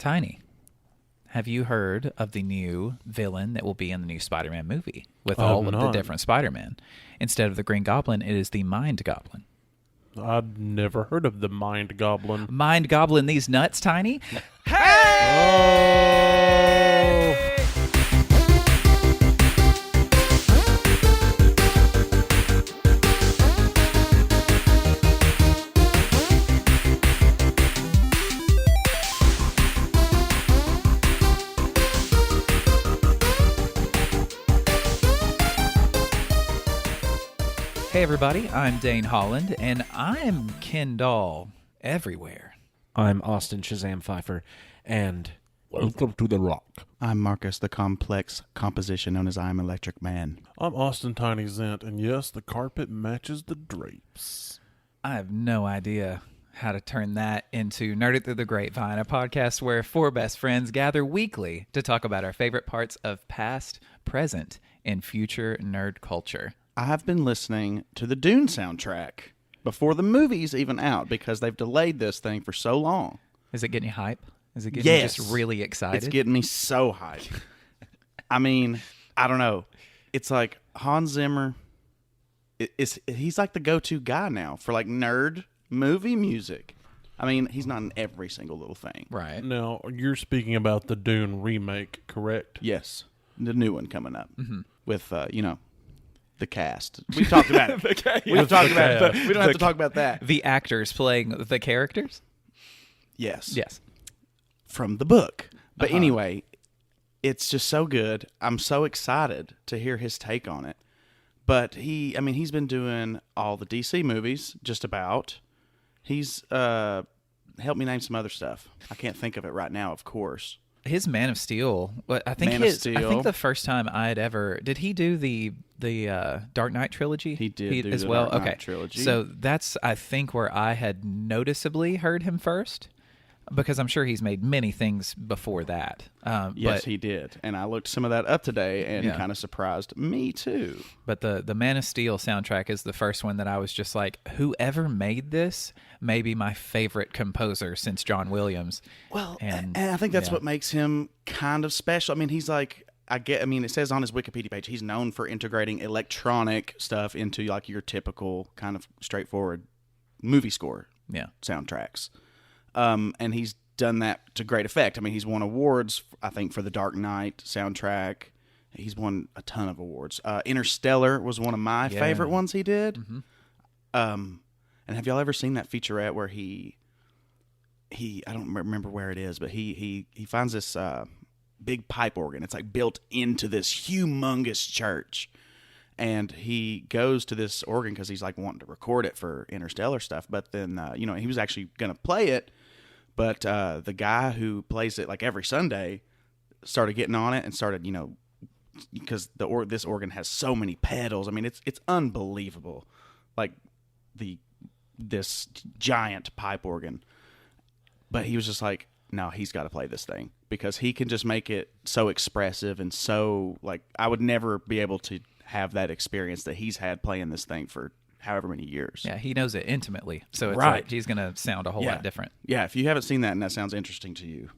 Tiny, have you heard of the new villain that will be in the new Spider-Man movie with all of the different Spider-Men? Instead of the Green Goblin, it is the Mind Goblin. I'd never heard of the Mind Goblin. Mind Goblin these nuts, Tiny? Hey! Oh! Hey everybody, I'm Dane Holland, and I'm Ken Doll everywhere. I'm Austin Shazam Pfeiffer, and Welcome to the Rock. I'm Marcus, the complex composition known as I'm Electric Man. I'm Austin Tiny Zent, and yes, the carpet matches the drapes. I have no idea how to turn that into Nerd It Through the Grapevine, a podcast where four best friends gather weekly to talk about our favorite parts of past, present, and future nerd culture. I have been listening to the Dune soundtrack before the movie's even out because they've delayed this thing for so long. Is it getting you hype? Is it getting you just really excited? It's getting me so hyped. I mean, I don't know. It's like Hans Zimmer, he's like the go-to guy now for like nerd movie music. I mean, he's not in every single little thing. Right. Now, you're speaking about the Dune remake, correct? Yes. The new one coming up with, the cast. We've talked about it. We've talked about it, but we don't have to talk about that. The actors playing the characters? Yes. Yes. From the book. But anyway, it's just so good. I'm so excited to hear his take on it. But he's been doing all the DC movies, just about. He's helped me name some other stuff. I can't think of it right now, of course. His Man of Steel. I think the first time I had ever did he do the Dark Knight trilogy? He did do as the well. Dark Knight trilogy. So that's I think where I had noticeably heard him first, because I'm sure he's made many things before that. Yes, he did, and I looked some of that up today, and kind of surprised me too. But the Man of Steel soundtrack is the first one that I was just like, whoever made this may be my favorite composer since John Williams. Well, and I think that's what makes him kind of special. I mean, he's like, it says on his Wikipedia page, he's known for integrating electronic stuff into like your typical kind of straightforward movie score soundtracks. And he's done that to great effect. I mean, he's won awards, I think, for the Dark Knight soundtrack. He's won a ton of awards. Interstellar was one of my favorite ones he did. Mm-hmm. And have y'all ever seen that featurette where he I don't remember where it is, but he finds this big pipe organ. It's like built into this humongous church. And he goes to this organ because he's like wanting to record it for Interstellar stuff. But then, he was actually going to play it. But the guy who plays it like every Sunday started getting on it and started, because this organ has so many pedals. I mean, it's unbelievable. Like this giant pipe organ. But he was just like, no, he's got to play this thing because he can just make it so expressive and so like I would never be able to have that experience that he's had playing this thing for however many years. Yeah, he knows it intimately. So it's like he's going to sound a whole lot different. Yeah, if you haven't seen that and that sounds interesting to you,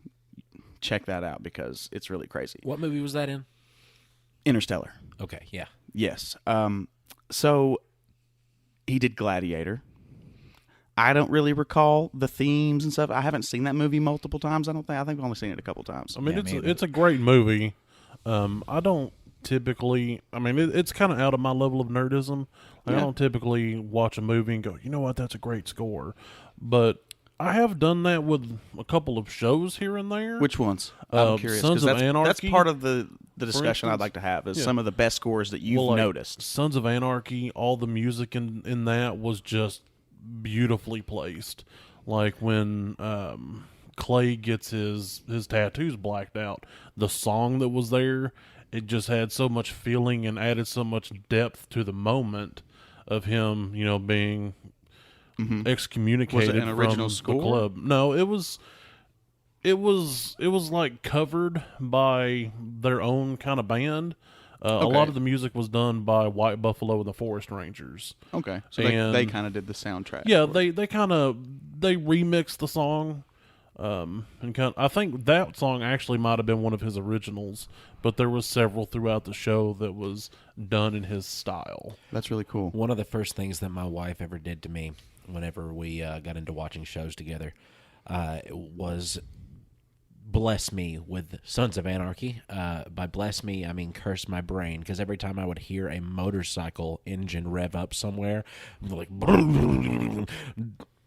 check that out because it's really crazy. what movie was that in? Interstellar. Okay, yeah. Yes. So he did Gladiator. I don't really recall the themes and stuff. I haven't seen that movie multiple times. I think I've only seen it a couple times. I mean, it's a great movie. I don't typically, it's kind of out of my level of nerdism. I don't typically watch a movie and go, you know what, that's a great score. But I have done that with a couple of shows here and there. Which ones? I'm curious. Sons of Anarchy. That's part of the discussion I'd like to have is some of the best scores that you've noticed. Sons of Anarchy, all the music in that was just beautifully placed. Like when Clay gets his tattoos blacked out, the song that was there, it just had so much feeling and added so much depth to the moment of him, being excommunicated was it an original from score? the club. No, it was like covered by their own kind of band. A lot of the music was done by White Buffalo and the Forest Rangers. Okay, so they kind of did the soundtrack. Yeah, they remixed the song I think that song actually might have been one of his originals, but there was several throughout the show that was done in his style. That's really cool. One of the first things that my wife ever did to me whenever we got into watching shows together was bless me with Sons of Anarchy. By bless me, I mean curse my brain, because every time I would hear a motorcycle engine rev up somewhere, I'm like,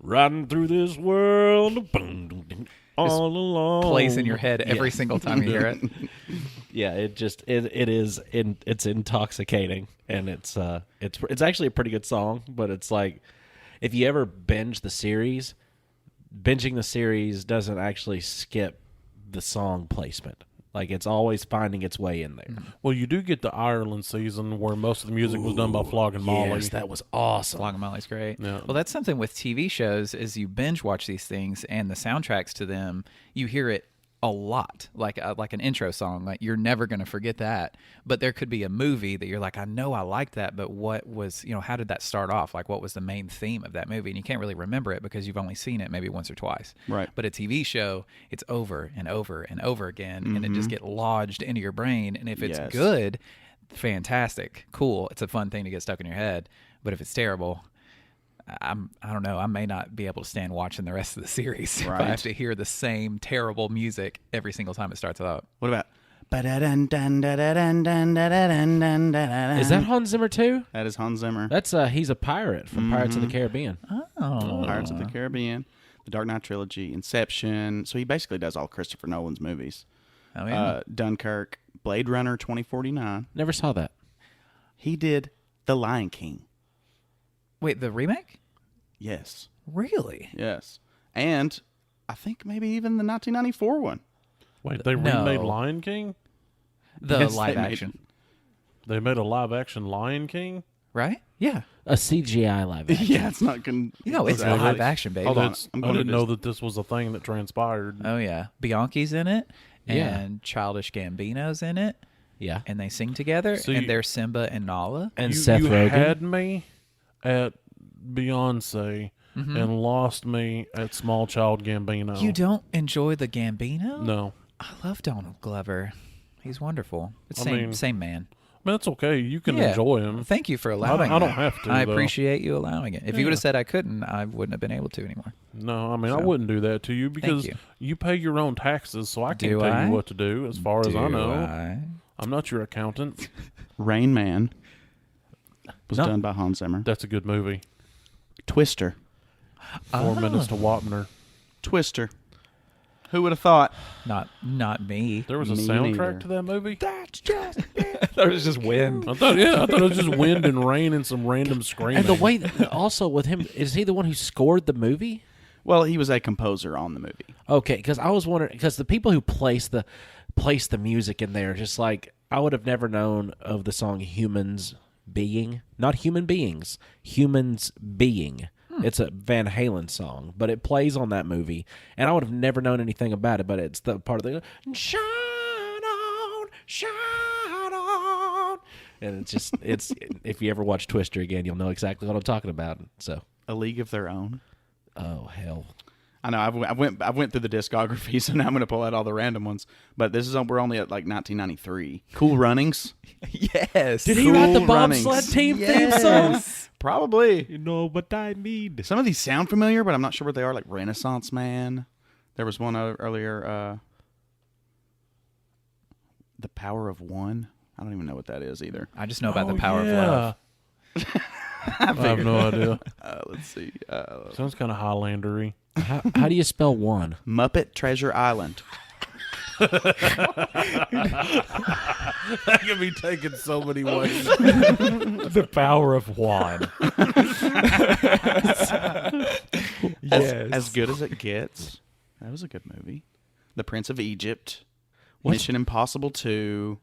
riding through this world, all alone. Plays in your head every single time you hear it. Yeah, it's intoxicating, and it's actually a pretty good song. But it's like, if you ever binge the series, binging the series doesn't actually skip the song placement. Like, it's always finding its way in there. Well, you do get the Ireland season where most of the music was done by Flogging Molly. Yes, that was awesome. Flogging Molly's great. Yeah. Well, that's something with TV shows is you binge watch these things and the soundtracks to them, you hear it a lot, like an intro song. Like, you're never going to forget that. But there could be a movie that you're like, I know I liked that, but what was, how did that start off? Like, what was the main theme of that movie? And you can't really remember it because you've only seen it maybe once or twice. Right. But a TV show, it's over and over and over again, and it just get lodged into your brain. And if it's Yes. good, fantastic, cool. It's a fun thing to get stuck in your head. But if it's terrible, I don't know. I may not be able to stand watching the rest of the series if I Right. have to hear the same terrible music every single time it starts out. What about? Is Is that Hans Zimmer too? That is Hans Zimmer. That's he's a pirate from Pirates of the Caribbean. Oh, Pirates of the Caribbean, the Dark Knight trilogy, Inception. So he basically does all Christopher Nolan's movies. oh yeah. Dunkirk, Blade Runner 2049. Never saw that. He did The Lion King. Wait, the remake? Yes. Really? Yes. And I think maybe even the 1994 one. Wait, they No. remade Lion King? The Yes, live they made- action, They made a live-action Lion King? right? Yeah. A CGI live action. Yeah, it's not going to... No, it's Okay. live action, baby. Hold on. That's- I'm I going to didn't know that this was a thing that transpired. Oh yeah. Bianchi's in it, Yeah. and Childish Gambino's in it, Yeah. and they sing together, See- and they're Simba and Nala. And you, Seth you Rogen. had me at Beyonce and lost me at Small Child Gambino. You don't enjoy the Gambino? No. I love Donald Glover. He's wonderful. It's I same mean, same man. I mean, that's okay. You can Yeah. enjoy him. Thank you for allowing I don't that. have to, I though. appreciate you allowing it. If you Yeah. would have said I couldn't, I wouldn't have been able to anymore. No, I mean, I So, wouldn't do that to you because you. you pay your own taxes, so I Do can't tell I? you what to do as far as I know. I? I'm not your accountant. Rain Man was No. done by Hans Zimmer. That's a good movie. Twister. 4 minutes to Wapner. Twister. Who would have thought? Not me. There was a Me soundtrack neither. to that movie? There was just wind. I thought it was just wind and rain and some random screaming. And the way also with him, is he the one who scored the movie? Well, he was a composer on the movie. Okay, because I was wondering, because the people who place the music in there, just like, I would have never known of the song "Humans Being," not human beings, humans being. It's a Van Halen song, but it plays on that movie, and I would have never known anything about it. But it's the part of the shine on, and it's just it's. If you ever watch Twister again, you'll know exactly what I'm talking about. So, A League of Their Own. oh hell. I know. I went through the discography, so now I'm going to pull out all the random ones. But we're only at like 1993. Cool Runnings. Yes. Did he write the Cool bobsled Runnings. team theme song? Probably. You know what I need. Some of these sound familiar, but I'm not sure what they are. Like Renaissance Man. There was one earlier. The Power of One. I don't even know what that is either. I just know about the power of love. I have no idea. Let's see. Sounds kind of Highlandery. How do you spell one? Muppet Treasure Island. That could be taken so many ways. The power of one. As good as it gets. That was a good movie. The Prince of Egypt. Mission Impossible 2.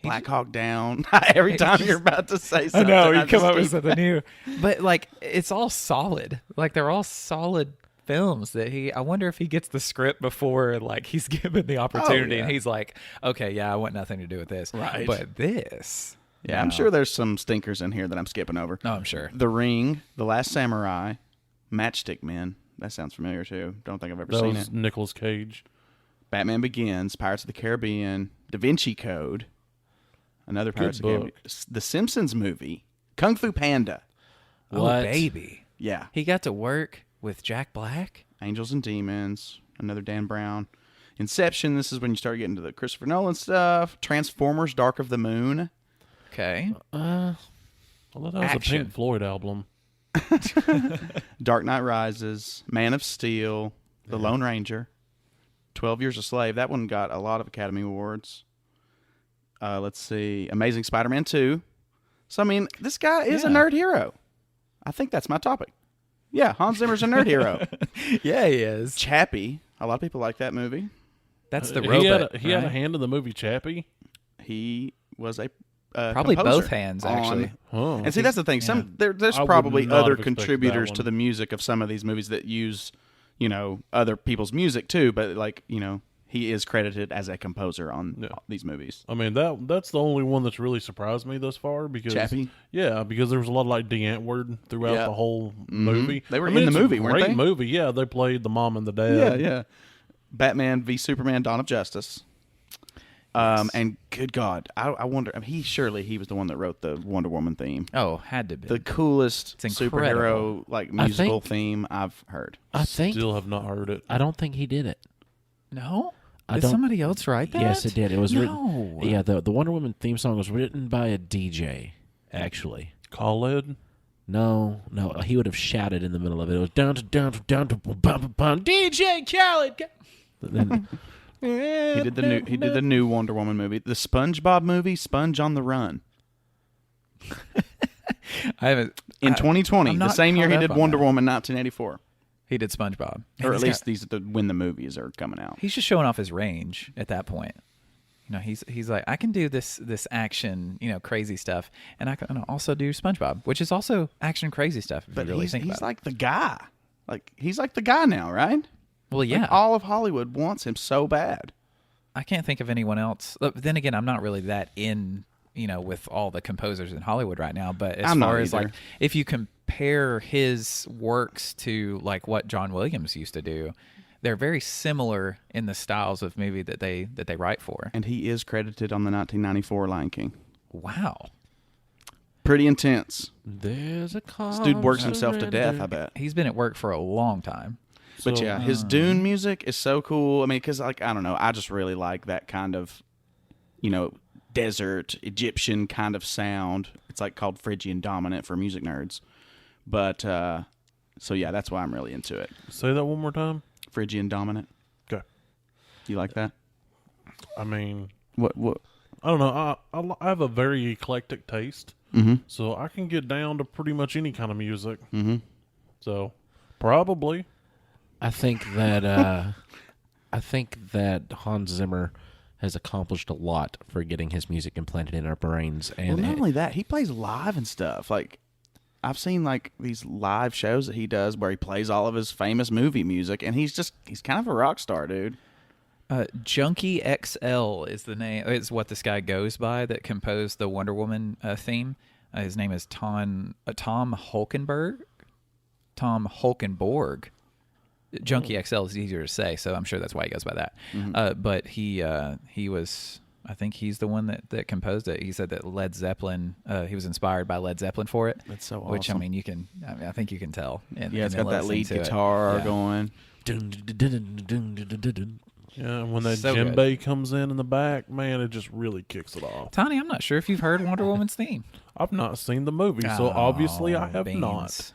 Black Hawk Down. Every time you're about to say I something, know, you I come just up with keep- something new. But, like, it's all solid. Like, they're all solid films that I wonder if he gets the script before, like, he's given the opportunity yeah. and he's like, okay, yeah, I want nothing to do with this. Right. But this. Yeah, I'm no. sure there's some stinkers in here that I'm skipping over. No, I'm sure. The Ring, The Last Samurai, Matchstick Men, That sounds familiar too. Don't think I've ever That seen was it. Nicolas Cage. Batman Begins, Pirates of the Caribbean, Da Vinci Code, another Pirates of the Caribbean, The Simpsons movie, Kung Fu Panda. Oh, What? baby. Yeah. He got to work with Jack Black? Angels and Demons, another Dan Brown. Inception, this is when you start getting to the Christopher Nolan stuff. Transformers, Dark of the Moon. Okay. I thought that was Action. a Pink Floyd album. Dark Knight Rises, Man of Steel, The Lone Ranger, 12 Years a Slave. That one got a lot of Academy Awards. Let's see. Amazing Spider-Man 2. So, I mean, this guy is a nerd hero. I think that's my topic. Yeah, Hans Zimmer's a nerd hero. Yeah, he is. Chappie. A lot of people like that movie. That's the He robot. had a right? hand in the movie Chappie. He was a Probably composer both hands, actually. Oh, And see, that's the thing. There's I would probably not other have expected contributors that to one. the music of some of these movies that use, other people's music too. But he is credited as a composer on these movies. I mean that's the only one that's really surprised me thus far because Chappie? because there was a lot of like the Antwoord throughout Yeah. the whole movie. They were I mean, in the it's a movie, weren't great they? movie. Yeah, they played the mom and the dad. Yeah. Batman v Superman: Dawn of Justice. And good God, I wonder. I mean, he was the one that wrote the Wonder Woman theme. Oh, had to be. The coolest It's superhero incredible. musical theme I've heard. I think Still have not heard it. I don't think he did it. No? I Did don't- somebody else write that? Yes, it did. It was No. written. Yeah, the Wonder Woman theme song was written by a DJ. Actually, Khaled. no, he would have shouted in the middle of it. It was down to DJ Khaled. Then, He did the new Wonder Woman movie, the SpongeBob movie, Sponge on the Run. I haven't. In I- 2020, I'm the not same year he caught up did on Wonder that. Woman 1984. He did SpongeBob. Or at He's least got- these are when the movies are coming out. he's just showing off his range at that point. He's like, I can do this action, crazy stuff, and I can also do SpongeBob, which is also action crazy stuff. If But you really he's think about like the guy. Like he's like the guy now, right? it. Well, yeah, Like, all of Hollywood wants him so bad. I can't think of anyone else. But then again, I'm not really that in, with all the composers in Hollywood right now. But as I'm not far as either. like, if you compare his works to like what John Williams used to do, they're very similar in the styles of movie that they write for. And he is credited on the 1994 Lion King. Wow, Pretty intense. there's a This dude works himself to death, I bet. he's been at work for a long time. But So- yeah, his Dune music is so cool. I mean, because I don't know, I just really like that kind of, desert Egyptian kind of sound. It's like called Phrygian dominant for music nerds. But so yeah, that's why I'm really into it. Say that one more time. Phrygian dominant. Okay. You like that? I mean, What? I don't know. I have a very eclectic taste, so I can get down to pretty much any kind of music. Mm-hmm. So probably. I think that Hans Zimmer has accomplished a lot for getting his music implanted in our brains. Well, And not only that, he plays live and stuff. Like, I've seen like these live shows that he does where he plays all of his famous movie music, and he's kind of a rock star, dude. Junkie XL is the name. Is what this guy goes by that composed the Wonder Woman theme. His name is Tom Hulkenberg. Tom Hulkenborg. Junkie XL is easier to say, so I'm sure that's why he goes by that. But he was. I think he's the one that composed it. He said that Led Zeppelin. He was inspired by Led Zeppelin for it. That's so Which I awesome. mean, I think you can tell. Yeah, it's got that lead guitar going. Yeah, and when that So good. djembe comes in the back, man, it just really kicks it off. Tony, I'm not sure if you've heard Wonder Woman's theme. I've not seen the movie, so Oh, obviously I have beans. not.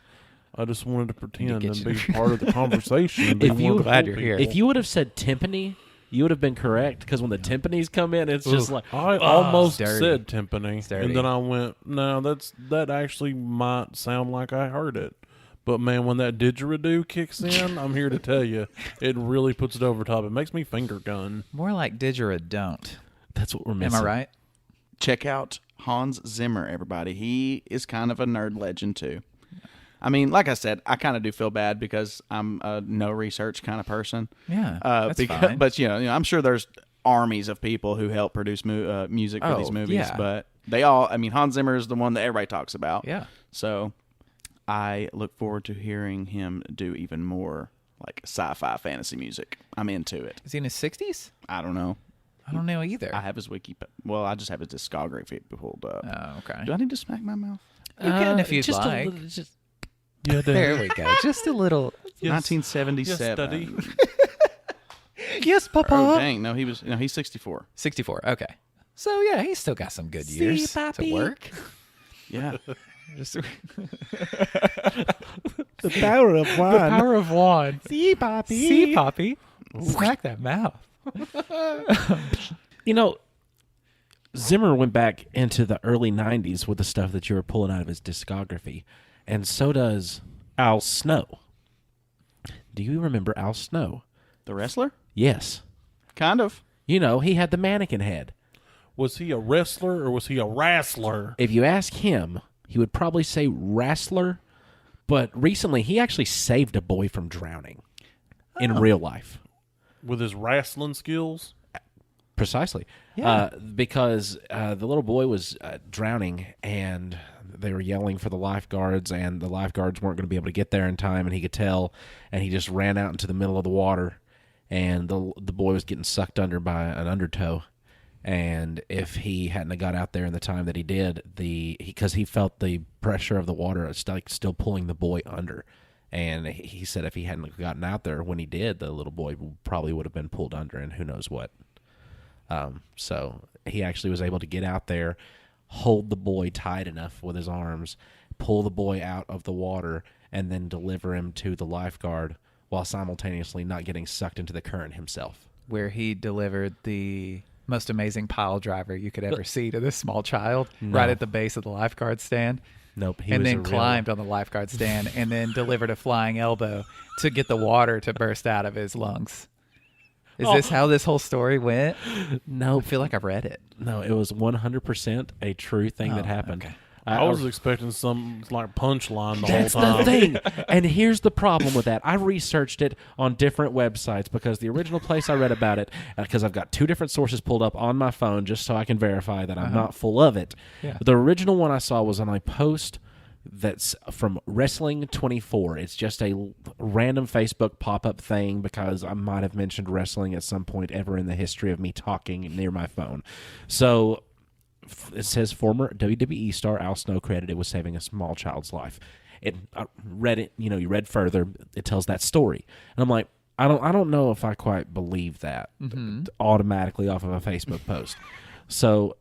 I just wanted to pretend get and you- be part of the conversation. And be If one you- of the Glad cool you're here. people. if you would have said timpani, you would have been correct. Because when the timpanis come in, it's just like I almost dirty. said timpani, dirty. and then I went, no, that actually might sound like I heard it. But man, when that didgeridoo kicks in, I'm here to tell you, it really puts it over top. It makes me finger gun. More like don't. that's what we're Am missing. I right? Check out Hans Zimmer, everybody. He is kind of a nerd legend too. I mean, like I said, I kind of do feel bad because I'm a no research kind of person. Yeah, that's because, fine. But I'm sure there's armies of people who help produce music for these movies. yeah. But they all, I mean, Hans Zimmer is the one that everybody talks about. Yeah. So I look forward to hearing him do even more like sci-fi fantasy music. I'm into it. Is he in his 60s? I don't know. I don't know either. I have his wiki. Well, I just have his discography pulled up. Oh, okay. Do I need to smack my mouth? You can if you'd just a like. little- just- Yeah, There we go. Just a little. 1977. Yes, Papa. Oh dang! No, he's 64. 64. Okay. So yeah, he's still got some good years to Papi. work. Yeah. Just the power of wine. the power of wine. See, Poppy. See, Poppy. Smack that mouth. You know, Zimmer went back into the early 90s with the stuff that you were pulling out of his discography, and so does Al Snow. Do you remember Al Snow? The wrestler? Yes. Kind of. You know, he had the mannequin head. Was he a wrestler or was he a wrestler? If you ask him, he would probably say wrestler, but recently he actually saved a boy from drowning in real life. With his wrestling skills? Precisely. Yeah. Because the little boy was drowning, and they were yelling for the lifeguards, and the lifeguards weren't going to be able to get there in time, and he could tell, and he just ran out into the middle of the water, and the boy was getting sucked under by an undertow. And if he hadn't have got out there in the time that he did, because he felt the pressure of the water still pulling the boy under. And he said if he hadn't gotten out there when he did, the little boy probably would have been pulled under, and who knows what. So he actually was able to get out there, hold the boy tight enough with his arms, pull the boy out of the water, and then deliver him to the lifeguard while simultaneously not getting sucked into the current himself. Where he delivered the most amazing pile driver you could ever see to this small child right at the base of the lifeguard stand. Nope. And then climbed on the lifeguard stand and then delivered a flying elbow to get the water to burst out of his lungs. Is this how this whole story went? No, I feel like I've read it. No, it was 100% a true thing that happened. okay. I was expecting some like punchline the That's whole time. the thing. And here's the problem with that. I researched it on different websites because the original place I read about it, because I've got two different sources pulled up on my phone just so I can verify that I'm not full of it. Yeah. The original one I saw was on a post that's from Wrestling 24. It's just a random Facebook pop-up thing because I might have mentioned wrestling at some point ever in the history of me talking near my phone. So it says former WWE star Al Snow credited with saving a small child's life. I read it, you read further, it tells that story. And I'm like, I don't know if I quite believe that automatically off of a Facebook post. So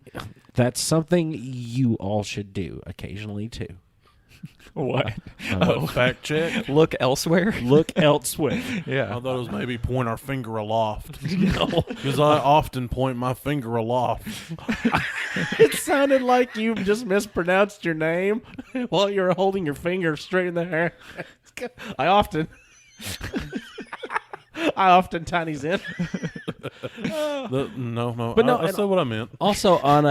that's something you all should do occasionally too. What? Fact check. Look elsewhere? Look elsewhere. Yeah. I thought it was maybe point our finger aloft. Because I often point my finger aloft. It sounded like you just mispronounced your name while you were holding your finger straight in the air. I often tiny's in. No. But no, I said what I meant. Also on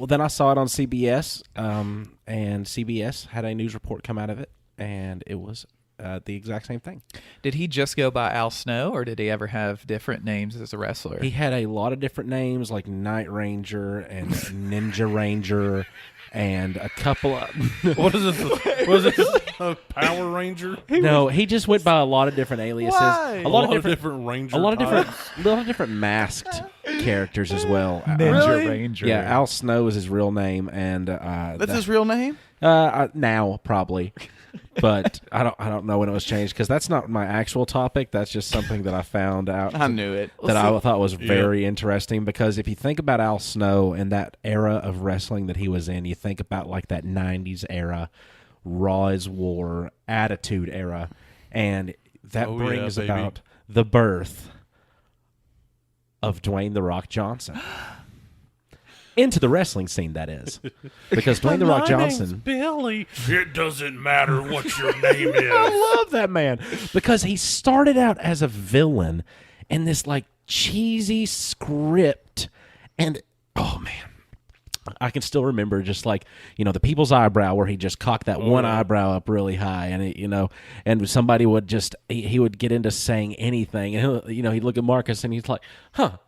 then I saw it on CBS, and CBS had a news report come out of it, and it was the exact same thing. Did he just go by Al Snow, or did he ever have different names as a wrestler? He had a lot of different names like Night Ranger and Ninja Ranger and a couple of What is this? Was it a Power Ranger? No, he just went by a lot of different aliases. Why? A lot of different Ranger. A lot of types. different masked characters as well. Ninja Ranger. Yeah, Al Snow is his real name, and That's his real name? now probably, but I don't know when it was changed because that's not my actual topic. That's just something that I found out. I knew it. That I thought was very interesting because if you think about Al Snow and that era of wrestling that he was in, you think about like that '90s era, Raw is War, Attitude era, and that brings about the birth of Dwayne "The Rock" Johnson. Into the wrestling scene, that is. Because Dwayne "The Rock" Johnson... Billy. It doesn't matter what your name is. I love that man. Because he started out as a villain in this, like, cheesy script. And, oh, man. I can still remember just, like, the people's eyebrow where he just cocked that one eyebrow up really high. And, and somebody would just... He would get into saying anything. And, he'd look at Marcus and he's like, huh.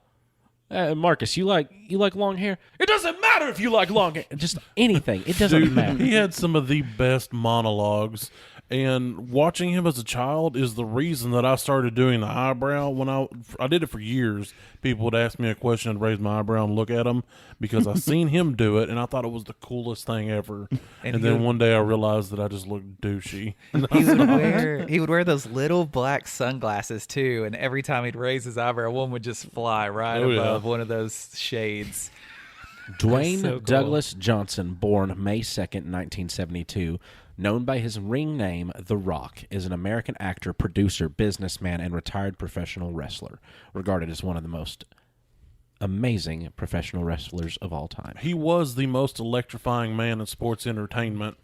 Marcus, you like long hair? It doesn't matter if you like long hair. Just anything. It doesn't matter. He had some of the best monologues And watching him as a child is the reason that I started doing the eyebrow. When I did it for years, people would ask me a question, I'd raise my eyebrow and look at them because I seen him do it, and I thought it was the coolest thing ever. And then one day I realized that I just looked douchey. He would wear those little black sunglasses too, and every time he'd raise his eyebrow, one would just fly right above one of those shades. Dwayne so cool. Douglas Johnson, born May 2nd, 1972, known by his ring name, The Rock, is an American actor, producer, businessman, and retired professional wrestler, regarded as one of the most amazing professional wrestlers of all time. He was the most electrifying man in sports entertainment.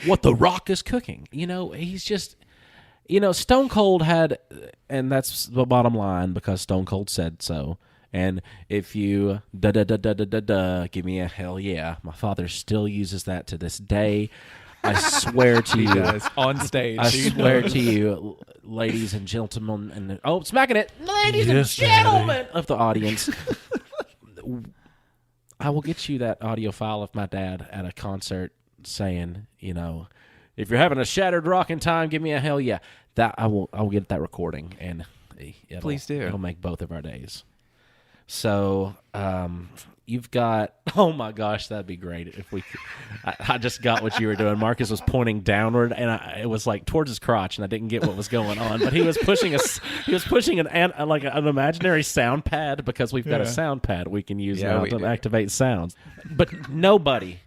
What The Rock is cooking. He's just... Stone Cold had... And that's the bottom line because Stone Cold said so. And if you give me a hell yeah, my father still uses that to this day. I swear to you, on stage. I swear to you, ladies and gentlemen, and smacking it, ladies and gentlemen of the audience. I will get you that audio file of my dad at a concert saying, if you're having a shattered rocking time, give me a hell yeah. That I will get that recording, and please do. It'll make both of our days. So you've got, oh my gosh, that'd be great if we could. I just got what you were doing. Marcus was pointing downward, and it was like towards his crotch, and I didn't get what was going on. But he was pushing an imaginary sound pad because we've got a sound pad we can use now to activate sounds. But nobody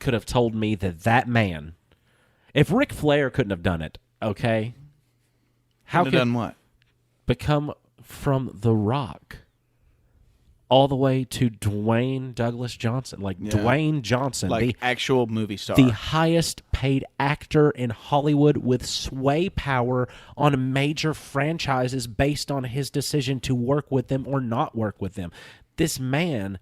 could have told me that man, if Ric Flair couldn't have done it, okay, how could done what? Become from The Rock all the way to Dwayne Douglas Johnson, Dwayne Johnson, the actual movie star, the highest paid actor in Hollywood with sway power on major franchises based on his decision to work with them or not work with them. This man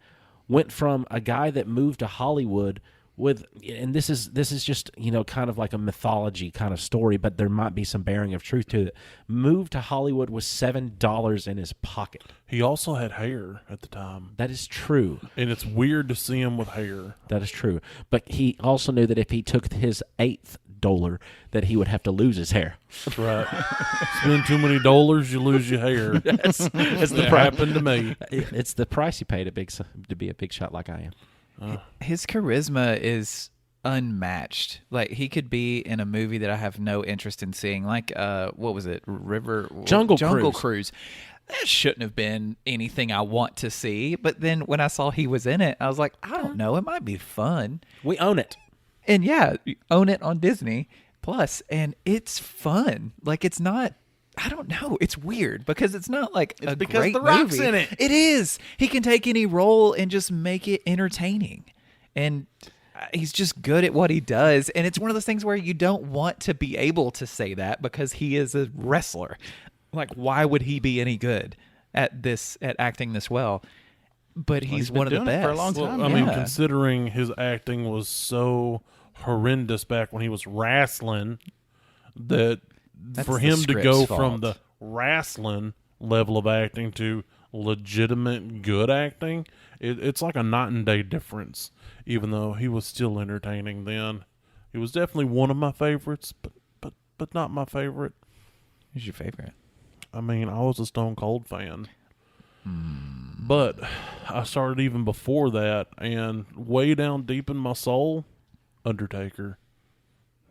went from a guy that moved to Hollywood and this is just, kind of like a mythology kind of story, but there might be some bearing of truth to it. Moved to Hollywood with $7 in his pocket. He also had hair at the time. That is true. And it's weird to see him with hair. That is true. But he also knew that if he took his $8, that he would have to lose his hair. That's right. Spend too many dollars, you lose your hair. It's the happened to me. It's the price you pay to be a big shot like I am. His charisma is unmatched. Like, he could be in a movie that I have no interest in seeing. Like, what was it? Jungle Cruise. That shouldn't have been anything I want to see. But then when I saw he was in it, I was like, I don't know. It might be fun. We own it. And yeah, you own it on Disney Plus, and it's fun. Like, it's not. I don't know. It's weird because it's not like a great The Rock's movie. in it. It is. He can take any role and just make it entertaining. And he's just good at what he does. And it's one of those things where you don't want to be able to say that because he is a wrestler. Like, why would he be any good at acting this well? But he's one of the best for a long time. Well, I mean, considering his acting was so horrendous back when he was wrestling, for him to go from the wrestling level of acting to legitimate good acting, it's like a night and day difference. Even though he was still entertaining then, he was definitely one of my favorites, but not my favorite. Who's your favorite? I mean, I was a Stone Cold fan, but I started even before that, and way down deep in my soul, Undertaker.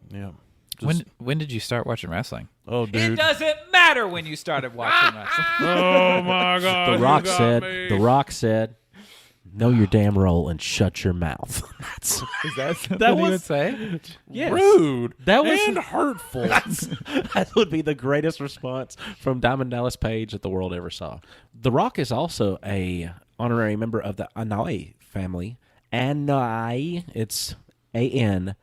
Yeah. When did you start watching wrestling? Oh, dude. It doesn't matter when you started watching wrestling. Oh, my God. The Rock said, know your damn role and shut your mouth. Is that something you would say? Yes. Rude. That was and hurtful. That would be the greatest response from Diamond Dallas Page that the world ever saw. The Rock is also a honorary member of the Anoa'i family. Anoa'i. It's A-N-O-I.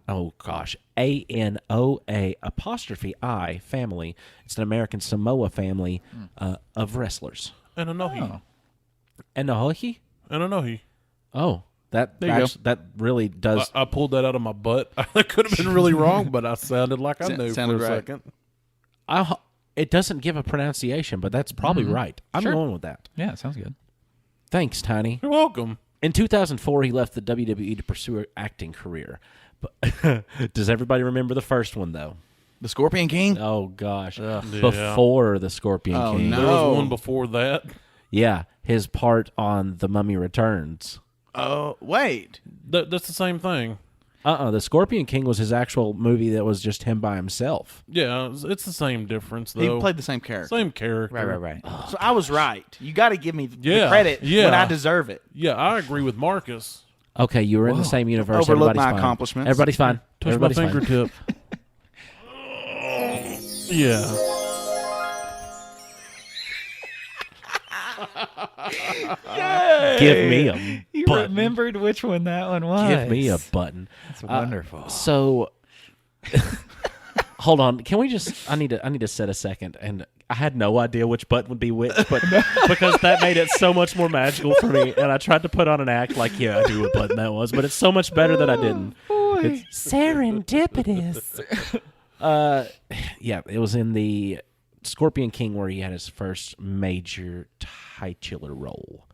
Oh, gosh. A-N-O-A apostrophe I family. It's an American Samoa family of wrestlers. And Anoa'i. Anoa'i? And Anoa'i. Oh, that really does. I pulled that out of my butt. I could have been really wrong, but I sounded like I knew for a second. It doesn't give a pronunciation, but that's probably right. I'm going with that. Yeah, it sounds good. Thanks, Tiny. You're welcome. In 2004, he left the WWE to pursue an acting career. But does everybody remember the first one, though? The Scorpion King? Oh, gosh. Yeah. Before the Scorpion King. no. There was one before that. Yeah, his part on The Mummy Returns. Oh, wait. That's the same thing. The Scorpion King was his actual movie that was just him by himself. Yeah, it's the same difference, though. He played the same character. Same character. Right. So I was right. You got to give me the Yeah, credit yeah. when I deserve it. Yeah, I agree with Marcus. Okay, you were in the same universe. Overlook Everybody's my fine. accomplishments. Everybody's fine. Touch Everybody's my fine. fingertip. Yeah. Give me a You button. remembered which one that one was. Give me a button. That's wonderful. So, hold on. Can we just? I need to set a second. And I had no idea which button would be which, but because that made it so much more magical for me. And I tried to put on an act like, yeah, I knew what button that was, but it's so much better that I didn't. It's serendipitous. Yeah, it was in the Scorpion King where he had his first major titular role.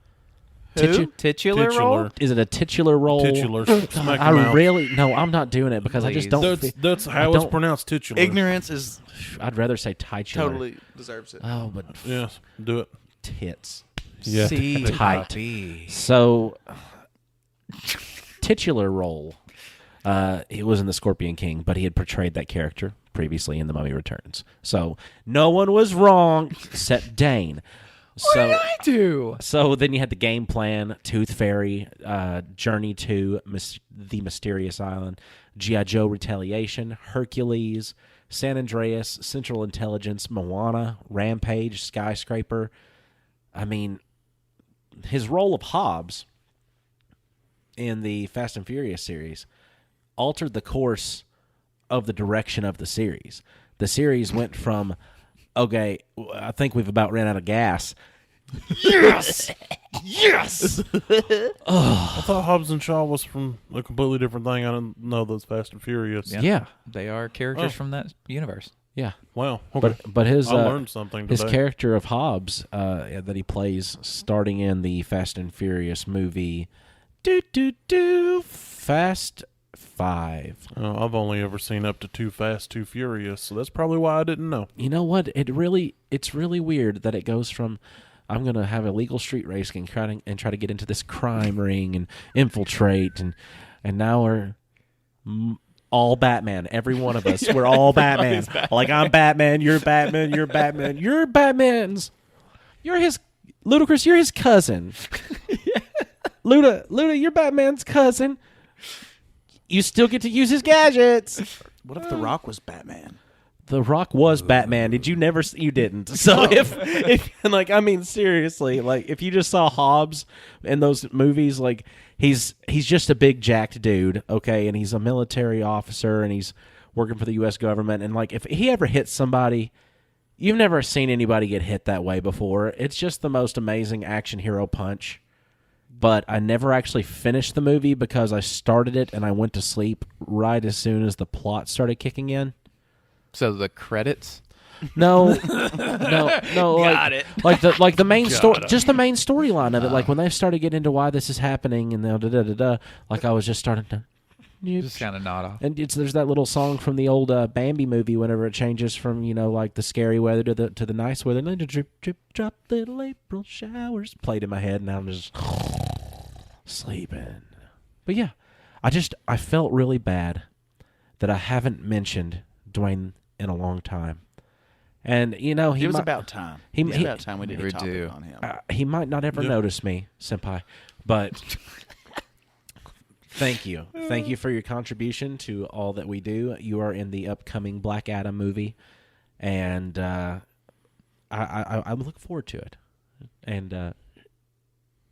Who? Titular role? Is it a titular role? Titular. Smack I him out. really no. I'm not doing it because I just Please. don't. That's how I it's don't- pronounced, titular. Ignorance is I'd rather say titular. totally deserves it. Oh, but Yes, do it. tits. Yeah. C Tight. copy. So, titular role. It was in the Scorpion King, but he had portrayed that character previously in The Mummy Returns. So no one was wrong except Dane. What did I do? So then you had the game plan, Tooth Fairy, Journey to the Mysterious Island, G.I. Joe Retaliation, Hercules, San Andreas, Central Intelligence, Moana, Rampage, Skyscraper. I mean, his role of Hobbs in the Fast and Furious series altered the course of the direction of the series. The series went from, okay, I think we've about ran out of gas. Yes! Yes! I thought Hobbs and Shaw was from a completely different thing. I didn't know those Fast and Furious. Yeah. They are characters Oh. from that universe. Yeah. Wow. Okay. But his I learned something his today. character of Hobbs that he plays starting in the Fast and Furious movie Fast 5. I've only ever seen up to Too Fast, Too Furious, so that's probably why I didn't know. You know what? It's really weird that it goes from I'm going to have a legal street race and try to get into this crime ring and infiltrate and now we're all Batman. Every one of us, we're all Batman. Like I'm Batman, you're Batman, you're Batman, you're Batman's. You're his Ludacris. You're his cousin. Luda, you're Batman's cousin. You still get to use his gadgets. What if The Rock was Batman? The Rock was Batman. Did you never? You didn't. So if like I mean seriously, like if you just saw Hobbs in those movies, like he's just a big jacked dude, okay, and he's a military officer and he's working for the U.S. government, and like if he ever hits somebody, you've never seen anybody get hit that way before. It's just the most amazing action hero punch. But I never actually finished the movie because I started it and I went to sleep right as soon as the plot started kicking in. So the credits. No. Got it. Like the main story, just the main storyline of it. Like when they started getting into why this is happening, and like I was just starting to, Just kind of nod off. and there's that little song from the old Bambi movie. Whenever it changes from like the scary weather to the nice weather, and then drip drip drop little April showers played in my head, and I'm just sleeping. But yeah, I felt really bad that I haven't mentioned Dwayne in a long time. And It was about time. It was about time we did a topic on him. he might not ever notice me, senpai, but thank you for your contribution to all that we do. You are in the upcoming Black Adam movie, and I look forward to it. And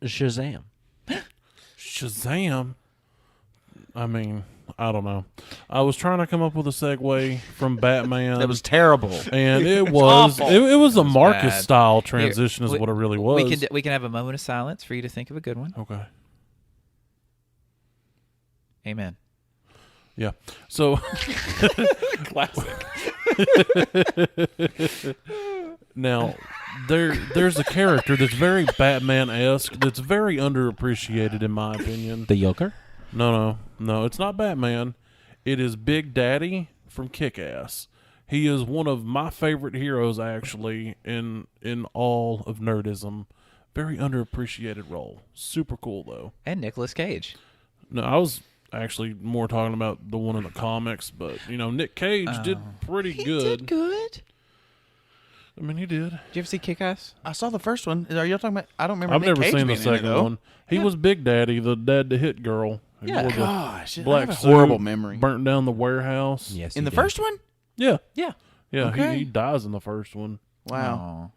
Shazam. Shazam. I mean, I don't know. I was trying to come up with a segue from Batman. That was terrible. And it was it was a Marcus bad. style transition Here, is what it really was. We can have a moment of silence for you to think of a good one. Okay. Amen. Yeah. So Classic. now there's a character that's very Batman-esque that's very underappreciated in my opinion. The Joker? No, it's not Batman. It is Big Daddy from Kick-Ass. He is one of my favorite heroes, actually, in all of nerdism. Very underappreciated role. Super cool, though. And Nicolas Cage. No, I was actually more talking about the one in the comics, but, Nick Cage did pretty good. He did good. I mean, he did. Did you ever see Kick-Ass? I saw the first one. Are you talking about? I don't remember. I've Nick never Cage seen the being in it, second though. one. He was Big Daddy, the dad to hit girl. He Yeah. wore the Gosh, I black have a suit, horrible memory. burnt down the warehouse. Yes. In he the did. first one? Yeah. Yeah. Yeah, Okay. he dies in the first one. Wow. Aw.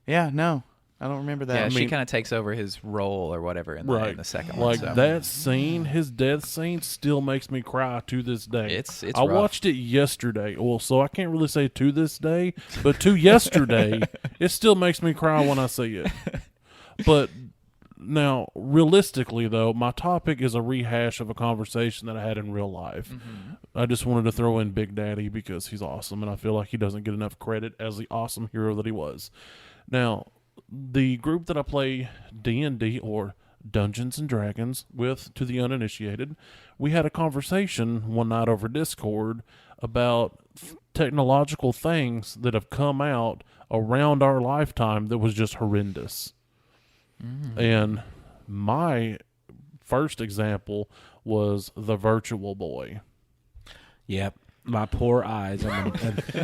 Yeah, no, I don't remember that. Yeah, I she mean- kind of takes over his role or whatever in the second one. Like So. that scene, his death scene still makes me cry to this day. It's I rough. watched it yesterday. Well, so I can't really say to this day, but to yesterday, it still makes me cry when I see it. But now, realistically, though, my topic is a rehash of a conversation that I had in real life. Mm-hmm. I just wanted to throw in Big Daddy because he's awesome, and I feel like he doesn't get enough credit as the awesome hero that he was. Now, the group that I play D&D or Dungeons and Dragons with, to the uninitiated, we had a conversation one night over Discord about technological things that have come out around our lifetime that was just horrendous. And my first example was the Virtual Boy. Yep. My poor eyes. I mean,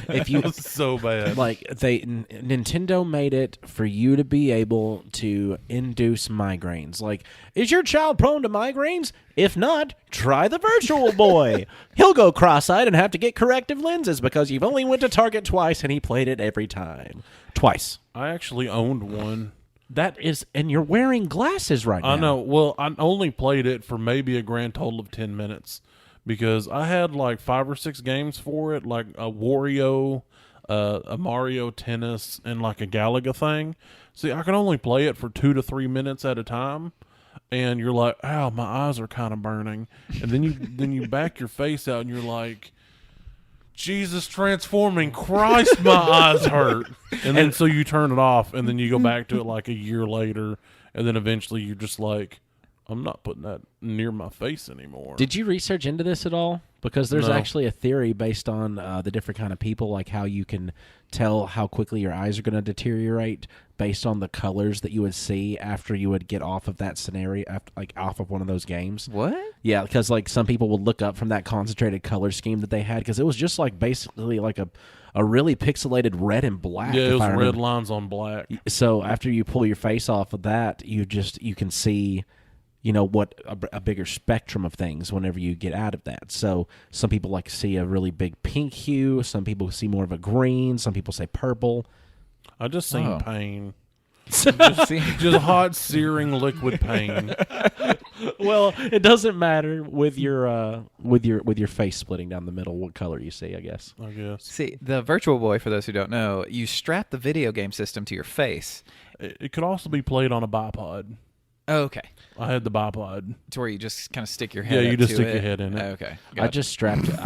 if you So bad. like, Nintendo made it for you to be able to induce migraines. Like, is your child prone to migraines? If not, try the Virtual Boy. He'll go cross-eyed and have to get corrective lenses because you've only went to Target twice and he played it every time. Twice. I actually owned one. That is, and you're wearing glasses right now. I know. Well, I only played it for maybe a grand total of 10 minutes because I had like 5 or 6 games for it, like a Wario, a Mario Tennis, and like a Galaga thing. See, I can only play it for 2 to 3 minutes at a time. And you're like, ow, my eyes are kind of burning. And then you back your face out and you're like, Jesus transforming Christ, my eyes hurt. And then so you turn it off and then you go back to it like a year later. And then eventually you're just like, I'm not putting that near my face anymore. Did you research into this at all? Because there's No. actually a theory based on the different kind of people, like how you can tell how quickly your eyes are going to deteriorate based on the colors that you would see after you would get off of that scenario, like off of one of those games. What? Yeah, because like some people would look up from that concentrated color scheme that they had because it was just like basically like a really pixelated red and black. Yeah, it if was I red remember. lines on black. So after you pull your face off of that, you can see, what a bigger spectrum of things whenever you get out of that. So some people like to see a really big pink hue. Some people see more of a green. Some people say purple. I just seen Oh. pain. See? Just hot, searing liquid pain. Well, it doesn't matter with your face splitting down the middle what color you see, I guess. I guess. See, the Virtual Boy, for those who don't know, you strap the video game system to your face. It could also be played on a bipod. Oh, okay. I had the bipod. To where you just kind of stick your head Yeah, you up just to stick it. your head in it. Oh, okay. I Gotcha.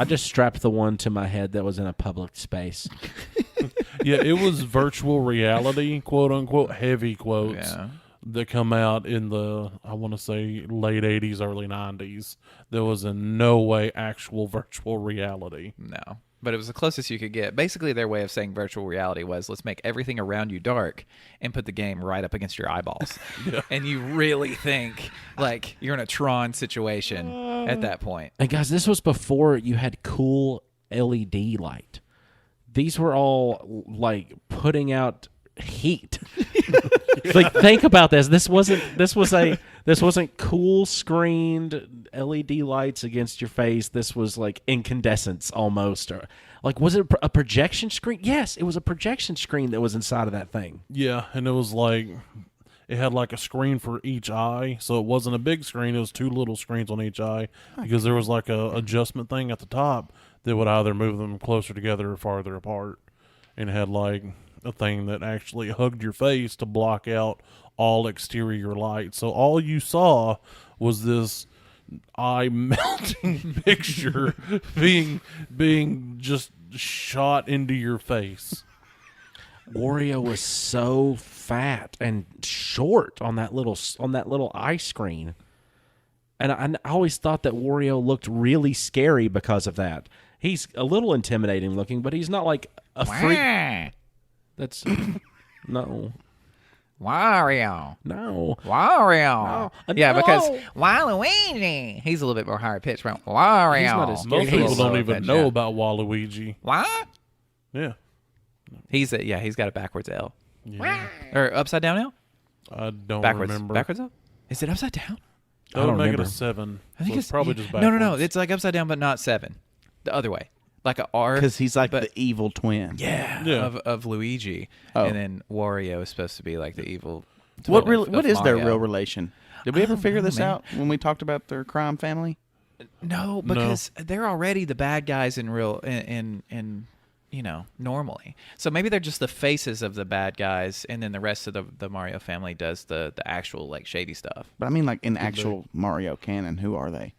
just strapped the one to my head that was in a public space. Yeah, it was virtual reality, quote unquote, heavy quotes Yeah. that come out in the, I want to say, late 80s, early 90s. There was in no way actual virtual reality. No. But it was the closest you could get. Basically, their way of saying virtual reality was, let's make everything around you dark and put the game right up against your eyeballs. And you really think like you're in a Tron situation at that point. And guys, this was before you had cool LED light. These were all like putting out heat. Like, think about this. This wasn't cool screened LED lights against your face. This was like incandescence almost. Or like, was it a projection screen? Yes, it was a projection screen that was inside of that thing. Yeah, and it was like, it had like a screen for each eye. So it wasn't a big screen. It was 2 little screens on each eye because there was like a adjustment thing at the top that would either move them closer together or farther apart. And it had like a thing that actually hugged your face to block out all exterior light. So all you saw was this eye melting picture being just shot into your face. Wario was so fat and short on that little eye screen, and I always thought that Wario looked really scary because of that. He's a little intimidating looking, but he's not like a freak. That's no. Wario. No. Wario. No. Yeah, No. because Waluigi, he's a little bit more higher pitched. Right? Wario. He's not as Most He's people so don't even pitched, know yeah. about Waluigi. What? Yeah. He's got a backwards L. Yeah. Or upside down L? I don't Backwards. remember. Backwards L? Is it upside down? That would don't make remember. it a 7. I think so it's probably just backwards. No. It's like upside down, but not 7. The other way. Like a R. Because he's like but- the evil twin. Yeah. Yeah. Of Luigi. Oh. And then Wario is supposed to be like the evil. What twin of what is their Mario. real relation? Did we ever don't figure know, this man. out when we talked about their crime family? No, because they're already the bad guys in normally. So maybe they're just the faces of the bad guys, and then the rest of the Mario family does the actual like shady stuff. But I mean, like in actual Mario canon, who are they?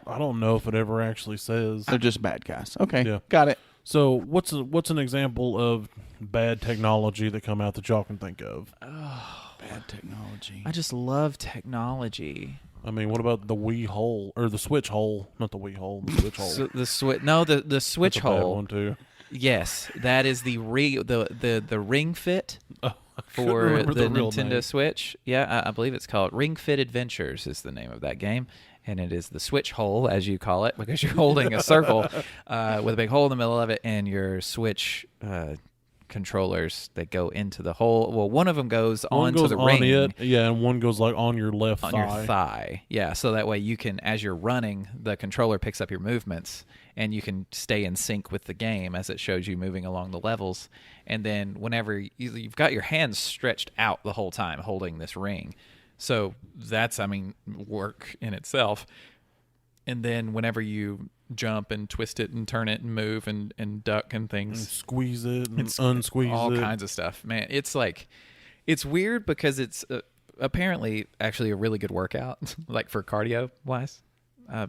I don't know if it ever actually says. They're just bad guys. Okay, Yeah. got it. So what's an example of bad technology that come out that y'all can think of? Bad technology. I just love technology. I mean, what about the Wii hole or the Switch hole? Not the Wii hole, the Switch hole. So the switch. No, the switch That's a bad hole. one too. Yes, that is the Ring Fit Couldn't for remember the real Nintendo name. Switch. Yeah, I believe it's called Ring Fit Adventures is the name of that game. And it is the switch hole, as you call it, because you're holding a circle with a big hole in the middle of it, and your Switch controllers that go into the hole. Well, one of them goes One onto goes the on ring. it, yeah, and one goes like on your left On thigh. your thigh. Yeah, so that way you can, as you're running, the controller picks up your movements and you can stay in sync with the game as it shows you moving along the levels. And then whenever you've got your hands stretched out the whole time holding this ring. So that's, work in itself. And then whenever you jump and twist it and turn it and move and duck and And things, squeeze it and it's unsqueeze all it. kinds of stuff, man. It's like, it's weird because it's apparently actually a really good workout, like for cardio wise,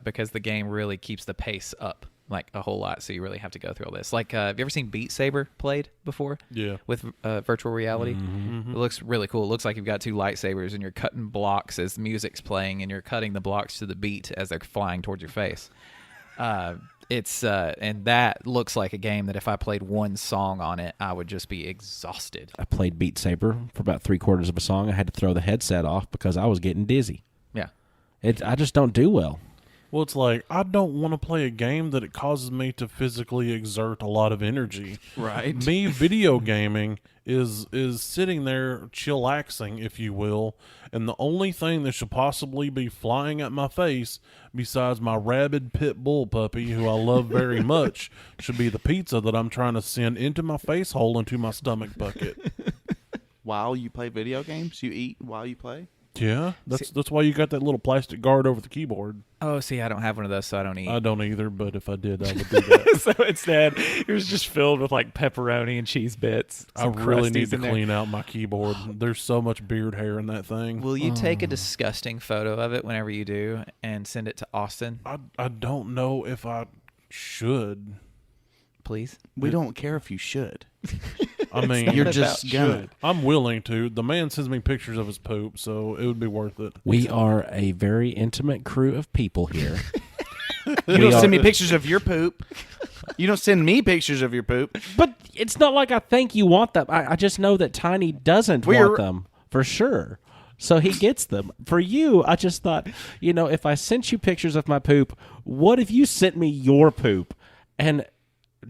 because the game really keeps the pace up like a whole lot. So you really have to go through all this. Like, have you ever seen Beat Saber played before? Yeah. With virtual reality. Mm-hmm. It looks really cool. It looks like you've got two lightsabers and you're cutting blocks as music's playing, and you're cutting the blocks to the beat as they're flying towards your face. It's and that looks like a game that if I played one song on it, I would just be exhausted. I played Beat Saber for about 3/4 of a song. I had to throw the headset off because I was getting dizzy. Yeah. I just don't do well. Well, it's like I don't want to play a game that it causes me to physically exert a lot of energy. Right. Me video gaming is sitting there chillaxing, if you will, and the only thing that should possibly be flying at my face, besides my rabid pit bull puppy, who I love very much, should be the pizza that I'm trying to send into my face hole into my stomach bucket. While you play video games, you eat while you play? Yeah, that's why you got that little plastic guard over the keyboard. Oh, see, I don't have one of those, so I don't eat. I don't either, but if I did, I would do that. So instead, it was just filled with like pepperoni and cheese bits. I really need to clean out my keyboard. There's so much beard hair in that thing. Will you take a disgusting photo of it whenever you do and send it to Austin, I don't know if I should. please? We don't care if you should. I mean, You're just gonna. I'm willing to. The man sends me pictures of his poop, so it would be worth it. We are a very intimate crew of people here. You don't send me pictures of your poop. You don't send me pictures of your poop. But it's not like I think you want them. I just know that Tiny doesn't want them for sure. So he gets them. For you, I just thought, if I sent you pictures of my poop, what if you sent me your poop? And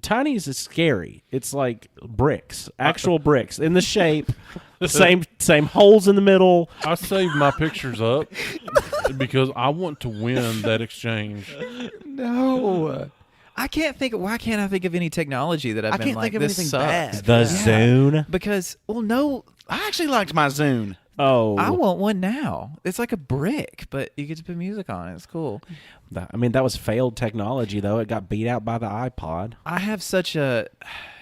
Tiny's is scary. It's like bricks, actual bricks in the shape, same holes in the middle. I saved my pictures up because I want to win that exchange. No. I can't think. Why can't I think of any technology that I've I been can't like, think of this anything sucks? bad. The Zune. Because, no, I actually liked my Zune. Oh, I want one now. It's like a brick, but you get to put music on it. It's cool. that was failed technology, though. It got beat out by the iPod. I have such a...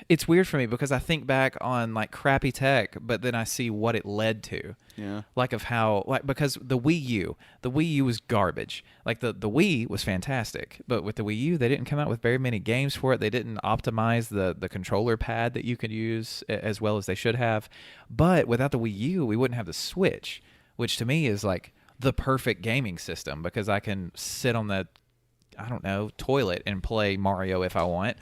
It's weird for me because I think back on like crappy tech, but then I see what it led to. Yeah. Like of how, like, because the Wii U was garbage. Like the Wii was fantastic, but with the Wii U, they didn't come out with very many games for it. They didn't optimize the controller pad that you could use as well as they should have. But without the Wii U, we wouldn't have the Switch, which to me is like the perfect gaming system because I can sit on the, I don't know, toilet and play Mario if I want,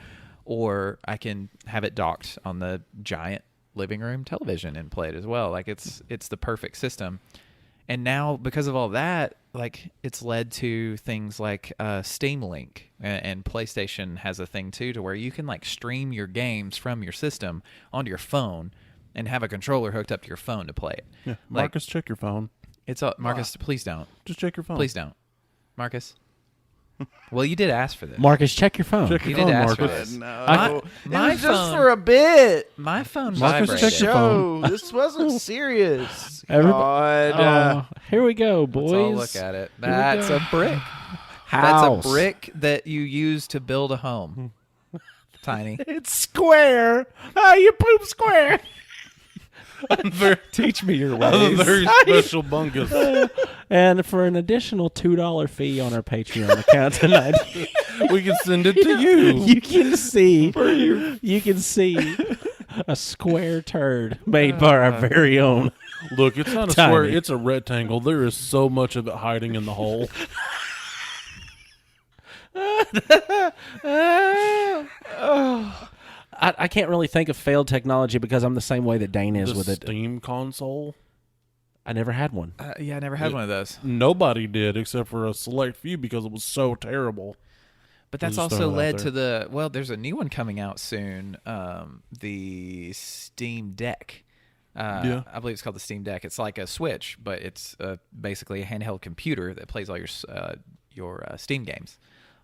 or I can have it docked on the giant living room television and play it as well. Like it's the perfect system. And now because of all that, like it's led to things like Steam Link, and PlayStation has a thing too to where you can like stream your games from your system onto your phone and have a controller hooked up to your phone to play it. Yeah, Like, Marcus, check your phone. it's all, Marcus, please don't. Just check your phone. Please don't. Marcus. Well, you did ask for this. Marcus, check your phone. Check You your did phone, ask for Marcus. this. No. My it was just phone- for a bit. My phone Marcus, vibrated. check your phone. Show. This wasn't serious. Everybody- God. Here we go, boys. Let's all look at it. Here we That's go. a brick. House. That's a brick that you use to build a home. Tiny. It's square. Oh, you poop square. Teach me your A very special bungus. And for an additional $2 fee on our Patreon account tonight, We can send it to you. you can see a square turd made by our very own. Look, it's not a Tiny. square, it's a rectangle. There is so much of it hiding in the hole. I can't really think of failed technology because I'm the same way that Dane is The with it. Steam console. I never had one. Yeah, I never had one of those. Nobody did except for a select few because it was so terrible. But that's Just also throwing it out led there. to the, well, there's a new one coming out soon, the Steam Deck. Yeah. I believe it's called the Steam Deck. It's like a Switch, but it's basically a handheld computer that plays all your Steam games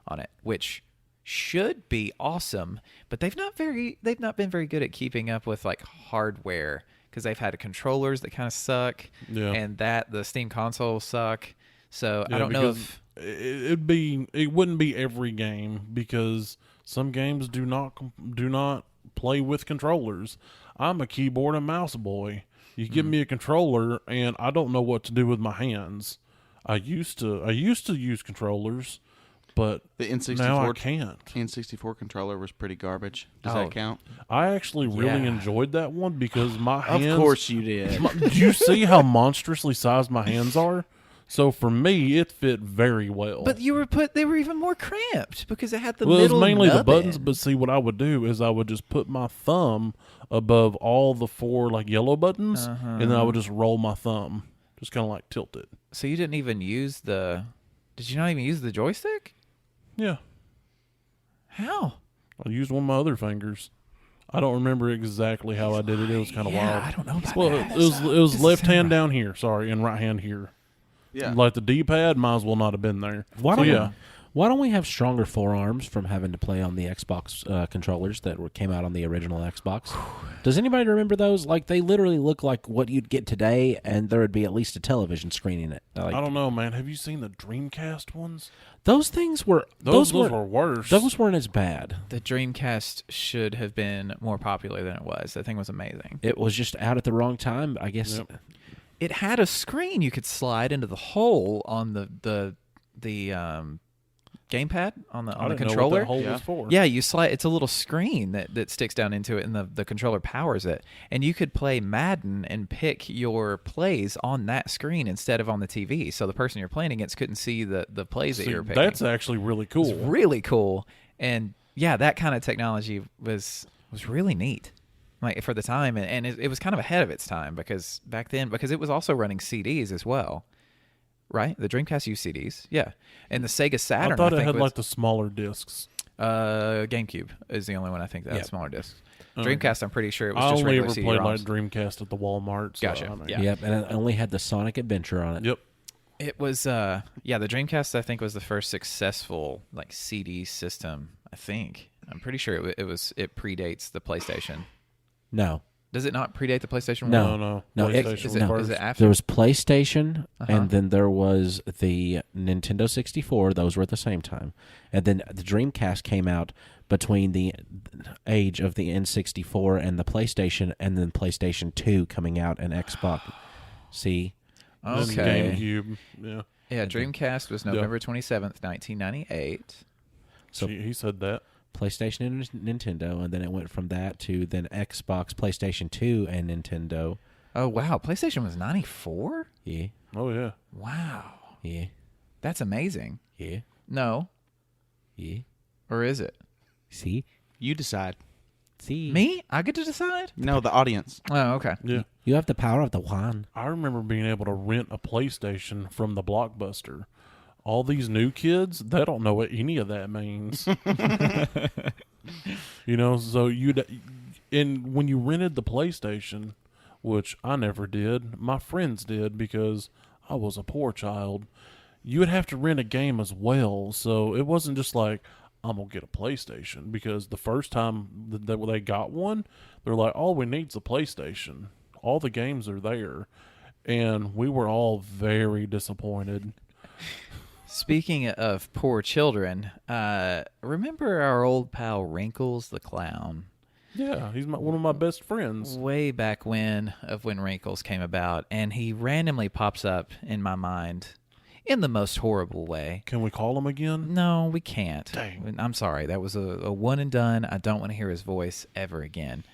on it, which should be awesome. But they've not been very good at keeping up with like hardware because they've had controllers that kind of suck, Yeah. and the Steam consoles suck. So I Yeah, don't know because if it wouldn't be every game because some games do not play with controllers. I'm a keyboard and mouse boy. You give me a controller and I don't know what to do with my hands. I used to use controllers, but The N64 now I can't. N64 controller was pretty garbage. Does Oh. that count? I actually really Yeah. enjoyed that one because my hands. Of course you did. Do you see how monstrously sized my hands are? So for me, it fit very well. But they were even more cramped because it had the Well, it was middle mainly the nub buttons, end. but see, what I would do is I would just put my thumb above all the four like yellow buttons, and then I would just roll my thumb, just kind of like tilt it. So you didn't even use did you not even use the joystick? Yeah, How? I used one of my other fingers. I don't remember exactly how I did it. It was kind of wild. I don't know about Well, that. it was Doesn't left sound hand right. down here, sorry, and right hand here. Yeah. Like the D-pad might as well not have been there. Why So, don't yeah. Why don't we have stronger forearms from having to play on the Xbox controllers that came out on the original Xbox? Does anybody remember those? Like, they literally look like what you'd get today, and there would be at least a television screen in it. Like, I don't know, man. Have you seen the Dreamcast ones? those things were Those were were worse. those weren't as bad. The Dreamcast should have been more popular than it was. That thing was amazing. It was just out at the wrong time, I guess. Yep. It had a screen you could slide into the hole on the gamepad on the I didn't controller. know what that hole Yeah. was for. Yeah, you slide. It's a little screen that sticks down into it, and the controller powers it. And you could play Madden and pick your plays on that screen instead of on the TV. So the person you're playing against couldn't see the plays that See, you were picking. that's actually really cool. It's really cool. And yeah, that kind of technology was really neat, like for the time, and it was kind of ahead of its time because back then, because it was also running CDs as well. Right, the Dreamcast used CDs, yeah, and the Sega Saturn. I thought it think had was, like the smaller discs. GameCube is the only one I think that Yeah. has smaller discs. Okay. Dreamcast, I'm pretty sure it was I just only regular ever CD played ROMs. like Dreamcast at the Walmart. So Gotcha. I mean- Yeah. Yep, and it only had the Sonic Adventure on it. Yep. It was, the Dreamcast I think was the first successful like CD system. I think I'm pretty sure it predates the PlayStation. No, Does it not predate the PlayStation 1? No. PlayStation Is it first. after? There was PlayStation, Uh-huh. and then there was the Nintendo 64. Those were at the same time. And then the Dreamcast came out between the age of the N64 and the PlayStation, and then PlayStation 2 coming out and Xbox. See? Then Okay. GameCube. Yeah. Yeah, Dreamcast was November 27th, 1998. So- He said that. PlayStation and Nintendo, and then it went from that to then Xbox, PlayStation 2, and Nintendo. Oh, wow. PlayStation was 94? Yeah, Oh yeah. Wow. yeah, That's amazing. yeah, No. yeah. Or is it? See? You decide. See? Me? I get to decide? No, the audience. Oh, okay. Yeah. You have the power of the wand. I remember being able to rent a PlayStation from the Blockbuster. All these new kids, they don't know what any of that means. So and when you rented the PlayStation, which I never did, my friends did because I was a poor child, you would have to rent a game as well. So it wasn't just like, I'm going to get a PlayStation, because the first time that they got one, they're like, all we need is a PlayStation. All the games are there. And we were all very disappointed. Speaking of poor children, remember our old pal Wrinkles the Clown? Yeah, he's one of my best friends. Way back when Wrinkles came about, and he randomly pops up in my mind in the most horrible way. Can we call him again? No, we can't. Dang. I'm sorry. That was a one and done. I don't want to hear his voice ever again.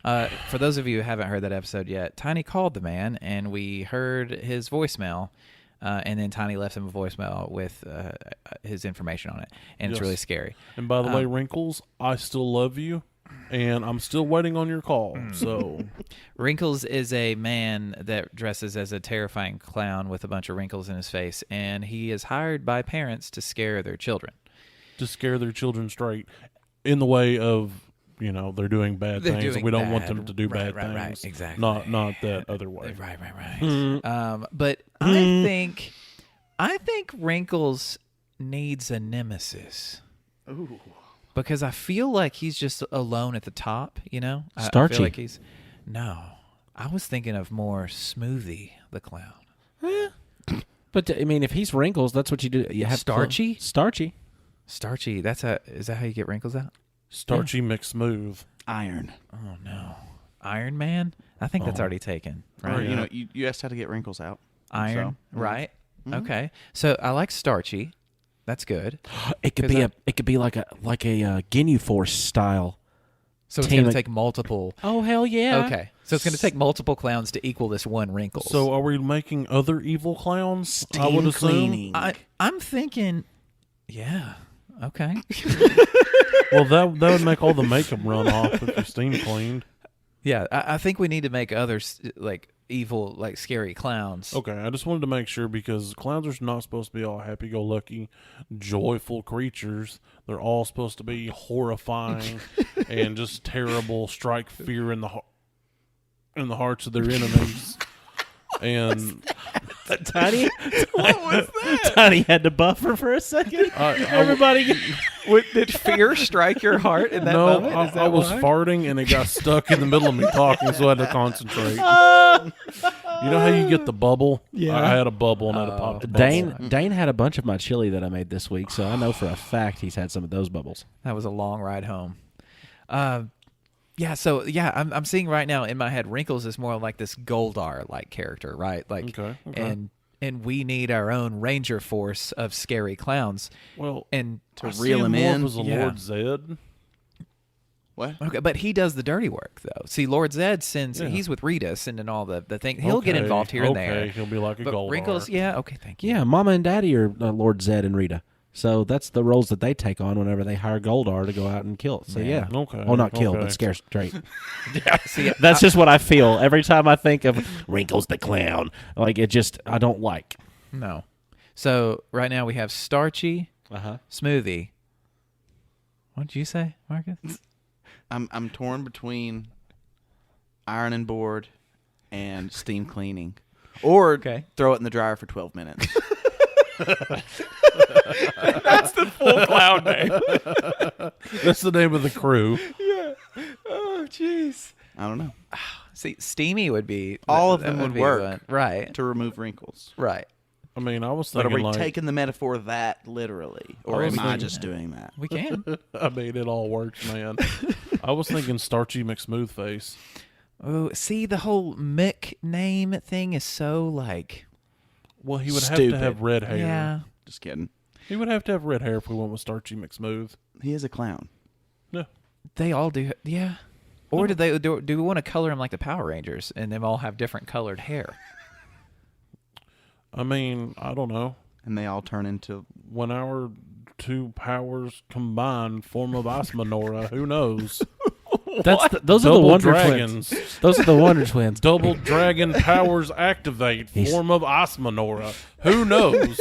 For those of you who haven't heard that episode yet, Tiny called the man, and we heard his voicemail. And then Tiny left him a voicemail with his information on it, and it's Yes. really scary. And by the way, Wrinkles, I still love you, and I'm still waiting on your call. So, Wrinkles is a man that dresses as a terrifying clown with a bunch of wrinkles in his face, and he is hired by parents to scare their children. to scare their children straight in the way of, they're doing bad They're things, and doing we don't want bad. them to do Right, bad right, right. things. Exactly. Not that other way. Right. But I think Wrinkles needs a nemesis. Ooh. Because I feel like he's just alone at the top, I Starchy. feel like no. I was thinking of more Smoothie the Clown. But, if he's Wrinkles, that's what you do. You have Starchy? Starchy. Starchy, is that how you get wrinkles out? Starchy mixed smooth. Iron. Oh no. Iron Man? I think that's already taken. Or, Right? you asked how to get wrinkles out. Iron, So, right? Okay. So I like starchy. That's good. It could 'Cause be like a Ginyu Force style. So it's Team going to of- take multiple. Oh hell yeah! Okay. So it's going to take multiple clowns to equal this one wrinkles. So are we making other evil clowns? I Steam would assume. cleaning. I'm thinking, yeah. Okay. Well, that would make all the makeup run off if you're steam cleaned. Yeah, I think we need to make others like evil, like scary clowns. Okay, I just wanted to make sure, because clowns are not supposed to be all happy-go-lucky, joyful creatures. They're all supposed to be horrifying and just terrible, strike fear in the hearts of their enemies. And Tiny, what was that? Tiny had to buffer for a second. Everybody, Did fear strike your heart in that no, moment? Is that I was why? farting and it got stuck in the middle of me talking, so I had to concentrate. You know how you get the bubble? Yeah. I had a bubble and I had to pop the bubble. Dane had a bunch of my chili that I made this week, so I know for a fact he's had some of those bubbles. That was a long ride home. I'm seeing right now in my head, Wrinkles is more like this Goldar-like character, right? Like, Okay. and we need our own ranger force of scary clowns. Well, And To I reel see him more in. as a Yeah. Lord Zed. What? okay, but he does the dirty work though. See, Lord Zed sends Yeah. he's with Rita sending all the thing. He'll get Okay, involved here and there. Okay, he'll be like a But Goldar. Wrinkles, yeah, okay, thank you. Yeah, Mama and Daddy are Lord Zed and Rita, so that's the roles that they take on whenever they hire Goldar to go out and kill. So yeah, Okay, well, not kill, okay. but scare straight. See, That's just what I feel every time I think of Wrinkles the Clown. Like I don't like. no. So right now we have Starchy, Smoothie. What did you say, Marcus? I'm torn between iron and board and steam cleaning, or Okay. throw it in the dryer for 12 minutes. That's the full clown name. That's the name of the crew. Oh, jeez. I don't know. See, steamy would be All of that them would be work. one. Right. to remove wrinkles. Right. I mean, I was But are thinking we like, taking the metaphor that literally, or was am I thinking- just doing that? We can. I mean, it all works, man. I was thinking Starchy McSmoothface. Oh, see, the whole Mick name thing is so like. Well, he would have Stupid. to have red hair. Yeah. Just kidding. He would have to have red hair if we went with Starchy McSmooth. He is a clown. Yeah. They all do. Yeah. Or do we want to color them like the Power Rangers and them all have different colored hair? I mean, I don't know. And they all turn into. When our two powers combine form of Ice Menorah, who knows? Those are the Double Wonder dragons. Twins. Those are the Wonder Twins. Double dragon powers activate. Form of Ice Menorah. Who knows?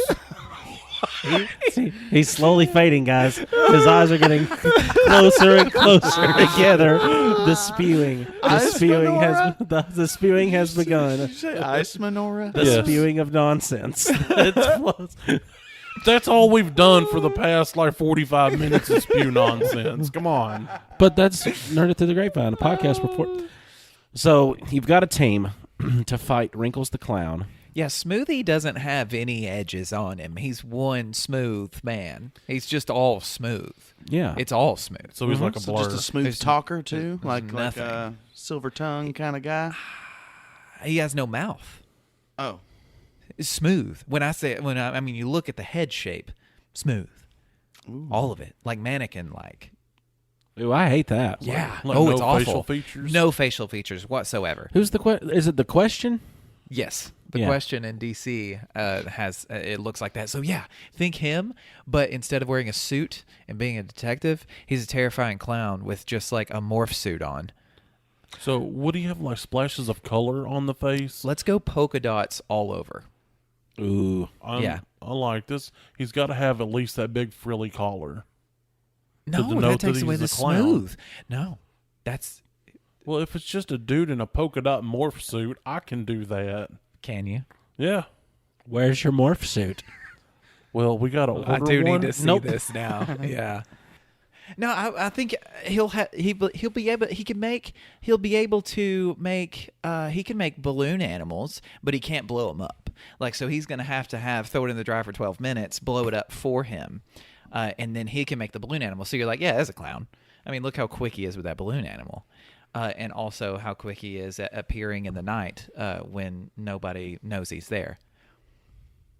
He's slowly fading, guys. His eyes are getting closer and closer together. The spewing the spewing has begun. Ice menorah? The Yes. spewing of nonsense. It's close. That's all we've done for the past 45 minutes is spew nonsense. Come on. But that's Nerd It Through the Grapevine, a podcast report. So you've got a team to fight Wrinkles the Clown. Yeah, Smoothie doesn't have any edges on him. He's one smooth man. He's just all smooth. Yeah. It's all smooth. So he's like a So blur. just a smooth There's- talker too, like nothing. a silver tongue kind of guy. He has no mouth. Oh, It's smooth. I mean, you look at the head shape, smooth. All of it, like mannequin like. Ooh, I hate that. Yeah. Like oh, no it's awful. facial features? No facial features whatsoever. Who's the is it the question? Yes. The Yeah. question in DC has it looks like that. So yeah, think him, but instead of wearing a suit and being a detective, he's a terrifying clown with just like a morph suit on. So would he have like splashes of color on the face? Let's go polka dots all over. Ooh. Yeah. Unlike this, he's got to have at least that big frilly collar. No, denote that takes that away he's the a clown. smooth. No, that's Well, if it's just a dude in a polka dot morph suit, I can do that. can you? Yeah. Where's your morph suit? Well, we got to order I do one. need to see this now. Yeah. No, I think he'll be able to make he can make balloon animals, but he can't blow them up. Like so, he's going to have throw it in the dryer for 12 minutes, blow it up for him, and then he can make the balloon animal. So you're like, yeah, that's a clown. I mean, look how quick he is with that balloon animal, and also how quick he is at appearing in the night when nobody knows he's there.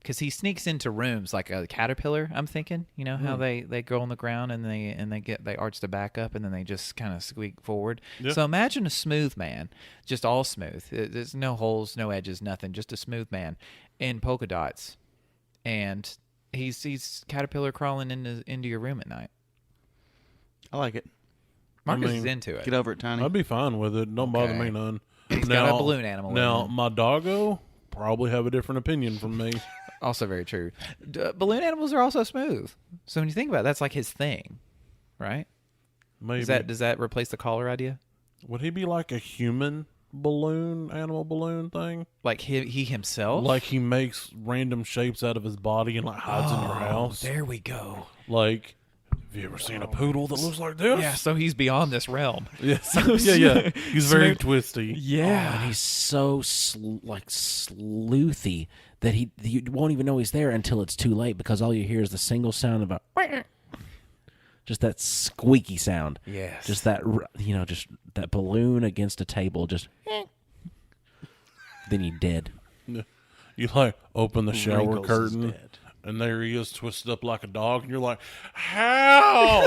Because he sneaks into rooms like a caterpillar. I'm thinking, you know how they go on the ground and they arch their back up and then they just kind of squeak forward. Yeah. So imagine a smooth man, just all smooth. There's no holes, no edges, nothing. Just a smooth man in polka dots, and he's caterpillar crawling into your room at night. I like it. Marcus mean, is into it. Get over it, Tiny. I'd be fine with it. Don't bother Okay. me none. He's got a balloon animal in Now, him. my doggo probably have a different opinion from me. Also very true. Balloon animals are also smooth. So when you think about it, that's like his thing, right? Maybe. Does that replace the collar idea? Would he be like a human animal balloon thing? Like he himself? Like he makes random shapes out of his body and like hides in your house? There we go. Like, have you ever seen a poodle that looks like this? Yeah, so he's beyond this realm. Yes. yeah. He's very twisty. Oh, and he's so sleuthy that you won't even know he's there until it's too late because all you hear is the single sound of just that squeaky sound. Yes. Just that just that balloon against a table. Just then you're dead. You like open the shower Wrinkles is curtain, dead. and there he is, twisted up like a dog, and you're like, "How?"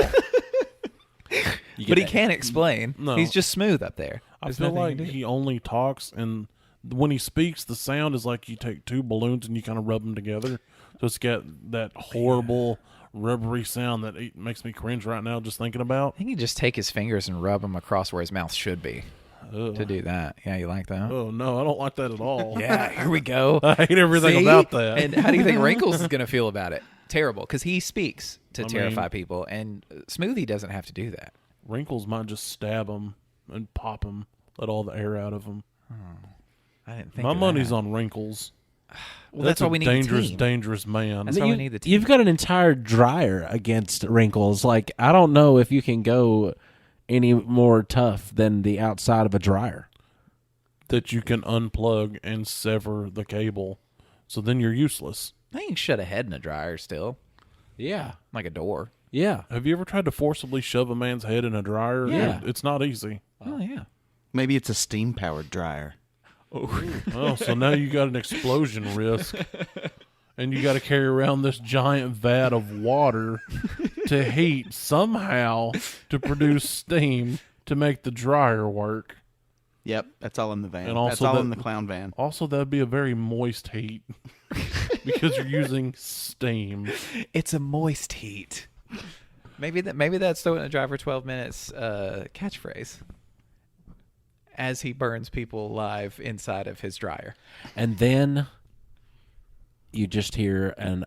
But he can't explain. No. He's just smooth up there. I There's feel nothing like to do. he only talks, and when he speaks, the sound is like you take two balloons and you kind of rub them together. So it's got that horrible rubbery sound that makes me cringe right now just thinking about. I think you just take his fingers and rub them across where his mouth should be to do that. Yeah, you like that? Oh no, I don't like that at all. Yeah, here we go. I hate everything See? about that. And how do you think Wrinkles is going to feel about it? Terrible, because he speaks to I terrify mean- people, and Smoothie doesn't have to do that. Wrinkles might just stab him and pop him, let all the air out of him. I didn't think My of money's that. on Wrinkles. Well, that's a why we need the dangerous, team. dangerous man. That's why we need the team. You've got an entire dryer against Wrinkles. Like, I don't know if you can go any more tough than the outside of a dryer. that you can unplug and sever the cable. So then you're useless. I think you can shut a head in a dryer still, Yeah. like a door. Yeah. Have you ever tried to forcibly shove a man's head in a dryer? Yeah. It's not easy. Oh, yeah. Maybe it's a steam-powered dryer. Oh, so now you got an explosion risk. And you got to carry around this giant vat of water to heat somehow to produce steam to make the dryer work. Yep, that's all in the van. And also that's all that- in the clown van. Also, that'd be a very moist heat because you're using steam. It's a moist heat. Maybe that's the drive for 12 minutes catchphrase. As he burns people alive inside of his dryer. And then you just hear an,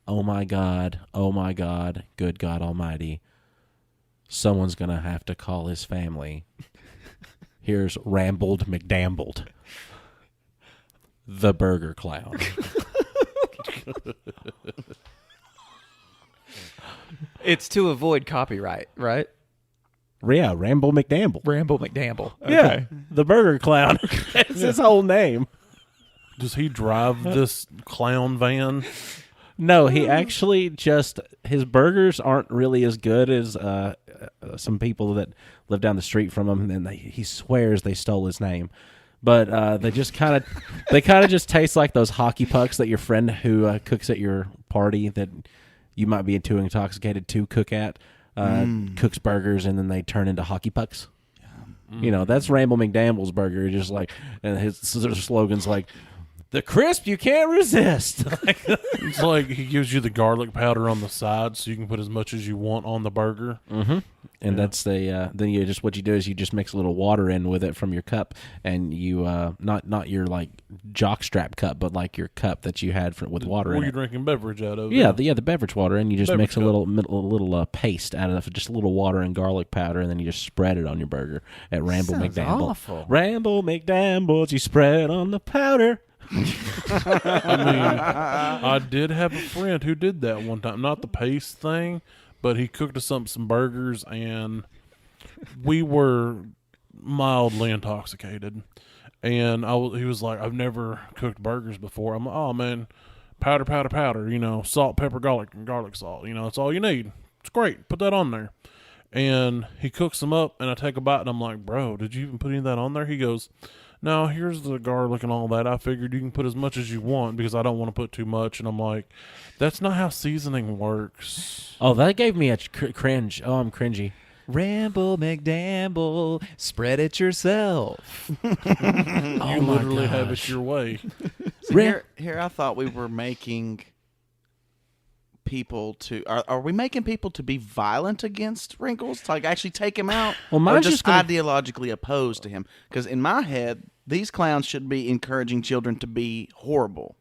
oh my God, good God Almighty. Someone's going to have to call his family. Here's Rambled McDambled, the Burger Clown. It's to avoid copyright, right? Yeah, Ramble McDamble. Ramble McDamble. Yeah, the Burger Clown. That's his whole name. Does he drive this clown van? No, he actually just, his burgers aren't really as good as some people that live down the street from him, and he swears they stole his name. But they just kind of just taste like those hockey pucks that your friend who cooks at your party that you might be too intoxicated to cook at, cooks burgers, and then they turn into hockey pucks. You know, that's Ramble McDamble's burger. Just like, and his slogan's like, the crisp you can't resist. It's like he gives you the garlic powder on the side so you can put as much as you want on the burger. Mm-hmm. And that's the then you just, what you do is you just mix a little water in with it from your cup, and you not your like jockstrap cup, but like your cup that you had with water Or in you're it. drinking beverage out of. Yeah, the beverage water, and you just Beverage mix a cup. little paste out of just a little water and garlic powder, and then you just spread it on your burger at Ramble Sounds McDamble. awful. Ramble McDambles, you spread on the powder. I mean, I did have a friend who did that one time. Not the paste thing, but he cooked us up some burgers, and we were mildly intoxicated. And he was like, I've never cooked burgers before. I'm like, oh, man, powder, you know, salt, pepper, garlic salt. You know, it's all you need. It's great. Put that on there. And he cooks them up, and I take a bite, and I'm like, bro, did you even put any of that on there? He goes, no, here's the garlic and all that. I figured you can put as much as you want because I don't want to put too much. And I'm like, that's not how seasoning works. Oh, that gave me a cringe. Oh, I'm cringy. Ramble McDamble, spread it yourself. You literally have it your way. So here I thought we were making people to are we making people to be violent against Wrinkles, to like actually take him out? Well, or mine's just just gonna- ideologically opposed to him? Because in my head, these clowns should be encouraging children to be horrible.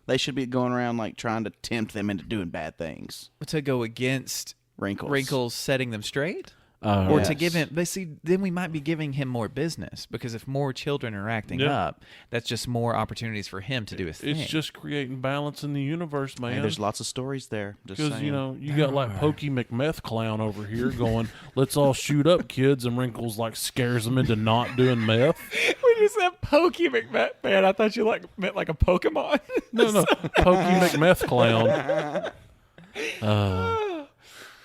They should be going around like trying to tempt them into doing bad things. To go against Wrinkles. setting them straight? Oh, Or Yes. to give him, but see, then we might be giving him more business, because if more children are acting Yeah. up, that's just more opportunities for him to do his thing. It's just creating balance in the universe, man. Hey, there's lots of stories there. Just Because, saying. you know, you got like Pokey McMeth Clown over here going, let's all shoot up kids, and Wrinkles like scares them into not doing meth. We just said Pokey McMahon. Man, I thought you meant like a Pokemon. No, Pokey McMeth Clown.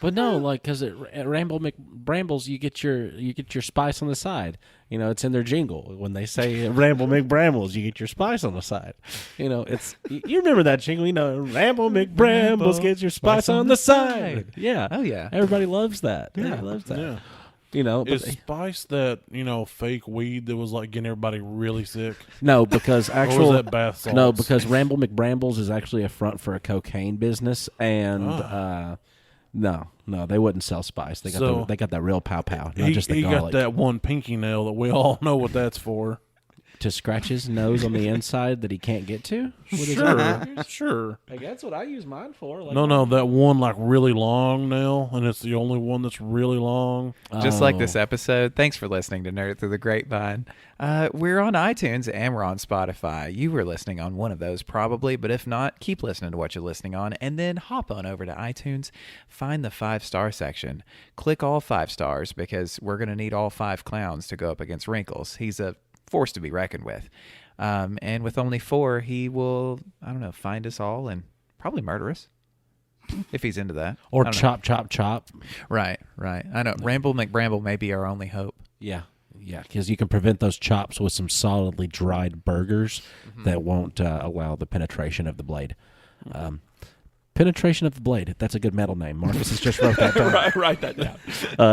But no, like, because at Ramble McBrambles, you get your spice on the side. You know, it's in their jingle when they say Ramble McBrambles, you get your spice on the side. You know, it's you remember that jingle? You know, Ramble McBrambles, get your spice on the side. Yeah, Oh, yeah. everybody loves that. Yeah, loves that. Yeah. You know, but Is Spice that, you know, fake weed that was like getting everybody really sick? no, because actual that bath salts? no, because Ramble McBrambles is actually a front for a cocaine business, and no, they wouldn't sell spice. They got they got that real pow pow, not just the he got garlic. that one pinky nail that we all know what that's for. To scratch his nose on the inside that he can't get to. With his fingers? Sure. Like, that's what I use mine for. Like, No, that one like really long nail, and it's the only one that's really long. Just like Oh. this episode, thanks for listening to Nerd Through the Grapevine. We're on iTunes and we're on Spotify. You were listening on one of those probably, but if not, keep listening to what you're listening on, and then hop on over to iTunes, find the 5-star section. Click all 5 stars, because we're going to need all 5 clowns to go up against Wrinkles. He's a force to be reckoned with. And with only 4, he will, I don't know, find us all and probably murder us if he's into that. Or I don't chop, chop, chop. know. Right. I know. Ramble McBramble may be our only hope. Yeah, because you can prevent those chops with some solidly dried burgers that won't allow the penetration of the blade. Penetration of the Blade. That's a good metal name. Marcus has just wrote that down. Write that down.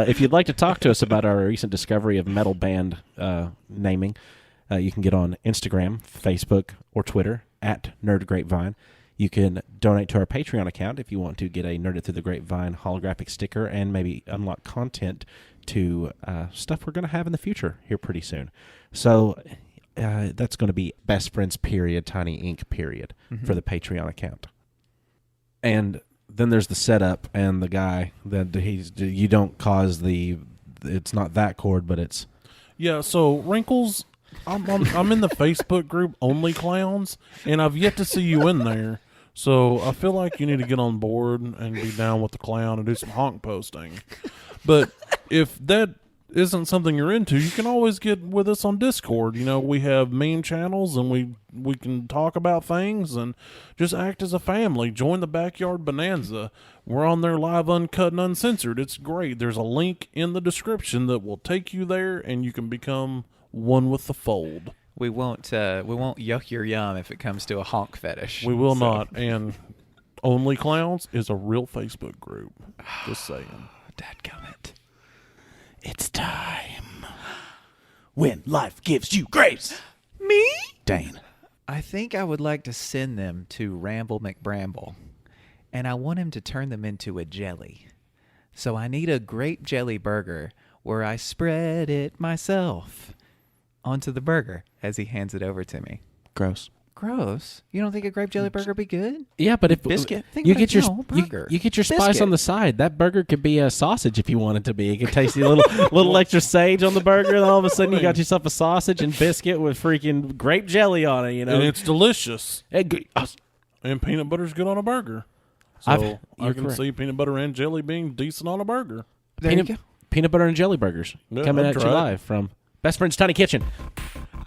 If you'd like to talk to us about our recent discovery of metal band naming, you can get on Instagram, Facebook, or Twitter at Nerd Grapevine. You can donate to our Patreon account if you want to get a Nerd It Through the Grapevine holographic sticker and maybe unlock content to stuff we're going to have in the future here pretty soon. So that's going to be Best Friends period, Tiny Ink period for the Patreon account. And then there's the setup and the guy that you don't cause it's not that chord, but it's. Yeah, so Wrinkles, I'm in the Facebook group Only Clowns, and I've yet to see you in there. So I feel like you need to get on board and be down with the clown and do some honk posting. But if that isn't something you're into, you can always get with us on Discord. You know, we have meme channels, and we can talk about things and just act as a family. Join the Backyard Bonanza. We're on there live, uncut, and uncensored. It's great. There's a link in the description that will take you there, and you can become one with the fold. We won't yuck your yum if it comes to a honk fetish. We will not. And Only Clowns is a real Facebook group. Just saying. Dadgummit. It's time when life gives you grace. Me? Dane. I think I would like to send them to Ramble McBramble, and I want him to turn them into a jelly. So I need a grape jelly burger where I spread it myself onto the burger as he hands it over to me. Gross. Gross. You don't think a grape jelly burger would be good? Yeah, but if Biscuit? Think you about get it. your No, burger. you get your spice Biscuit. on the side, that burger could be a sausage if you want it to be. It could taste a little extra sage on the burger, and all of a sudden you got yourself a sausage and biscuit with freaking grape jelly on it. You know, And it's delicious. It- And peanut butter's good on a burger. So I you're can correct. see peanut butter and jelly being decent on a burger. There you go. peanut butter and jelly burgers Yeah, coming I'd at you try it. live from Best Friends Tiny Kitchen.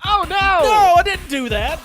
Oh, no! No, I didn't do that.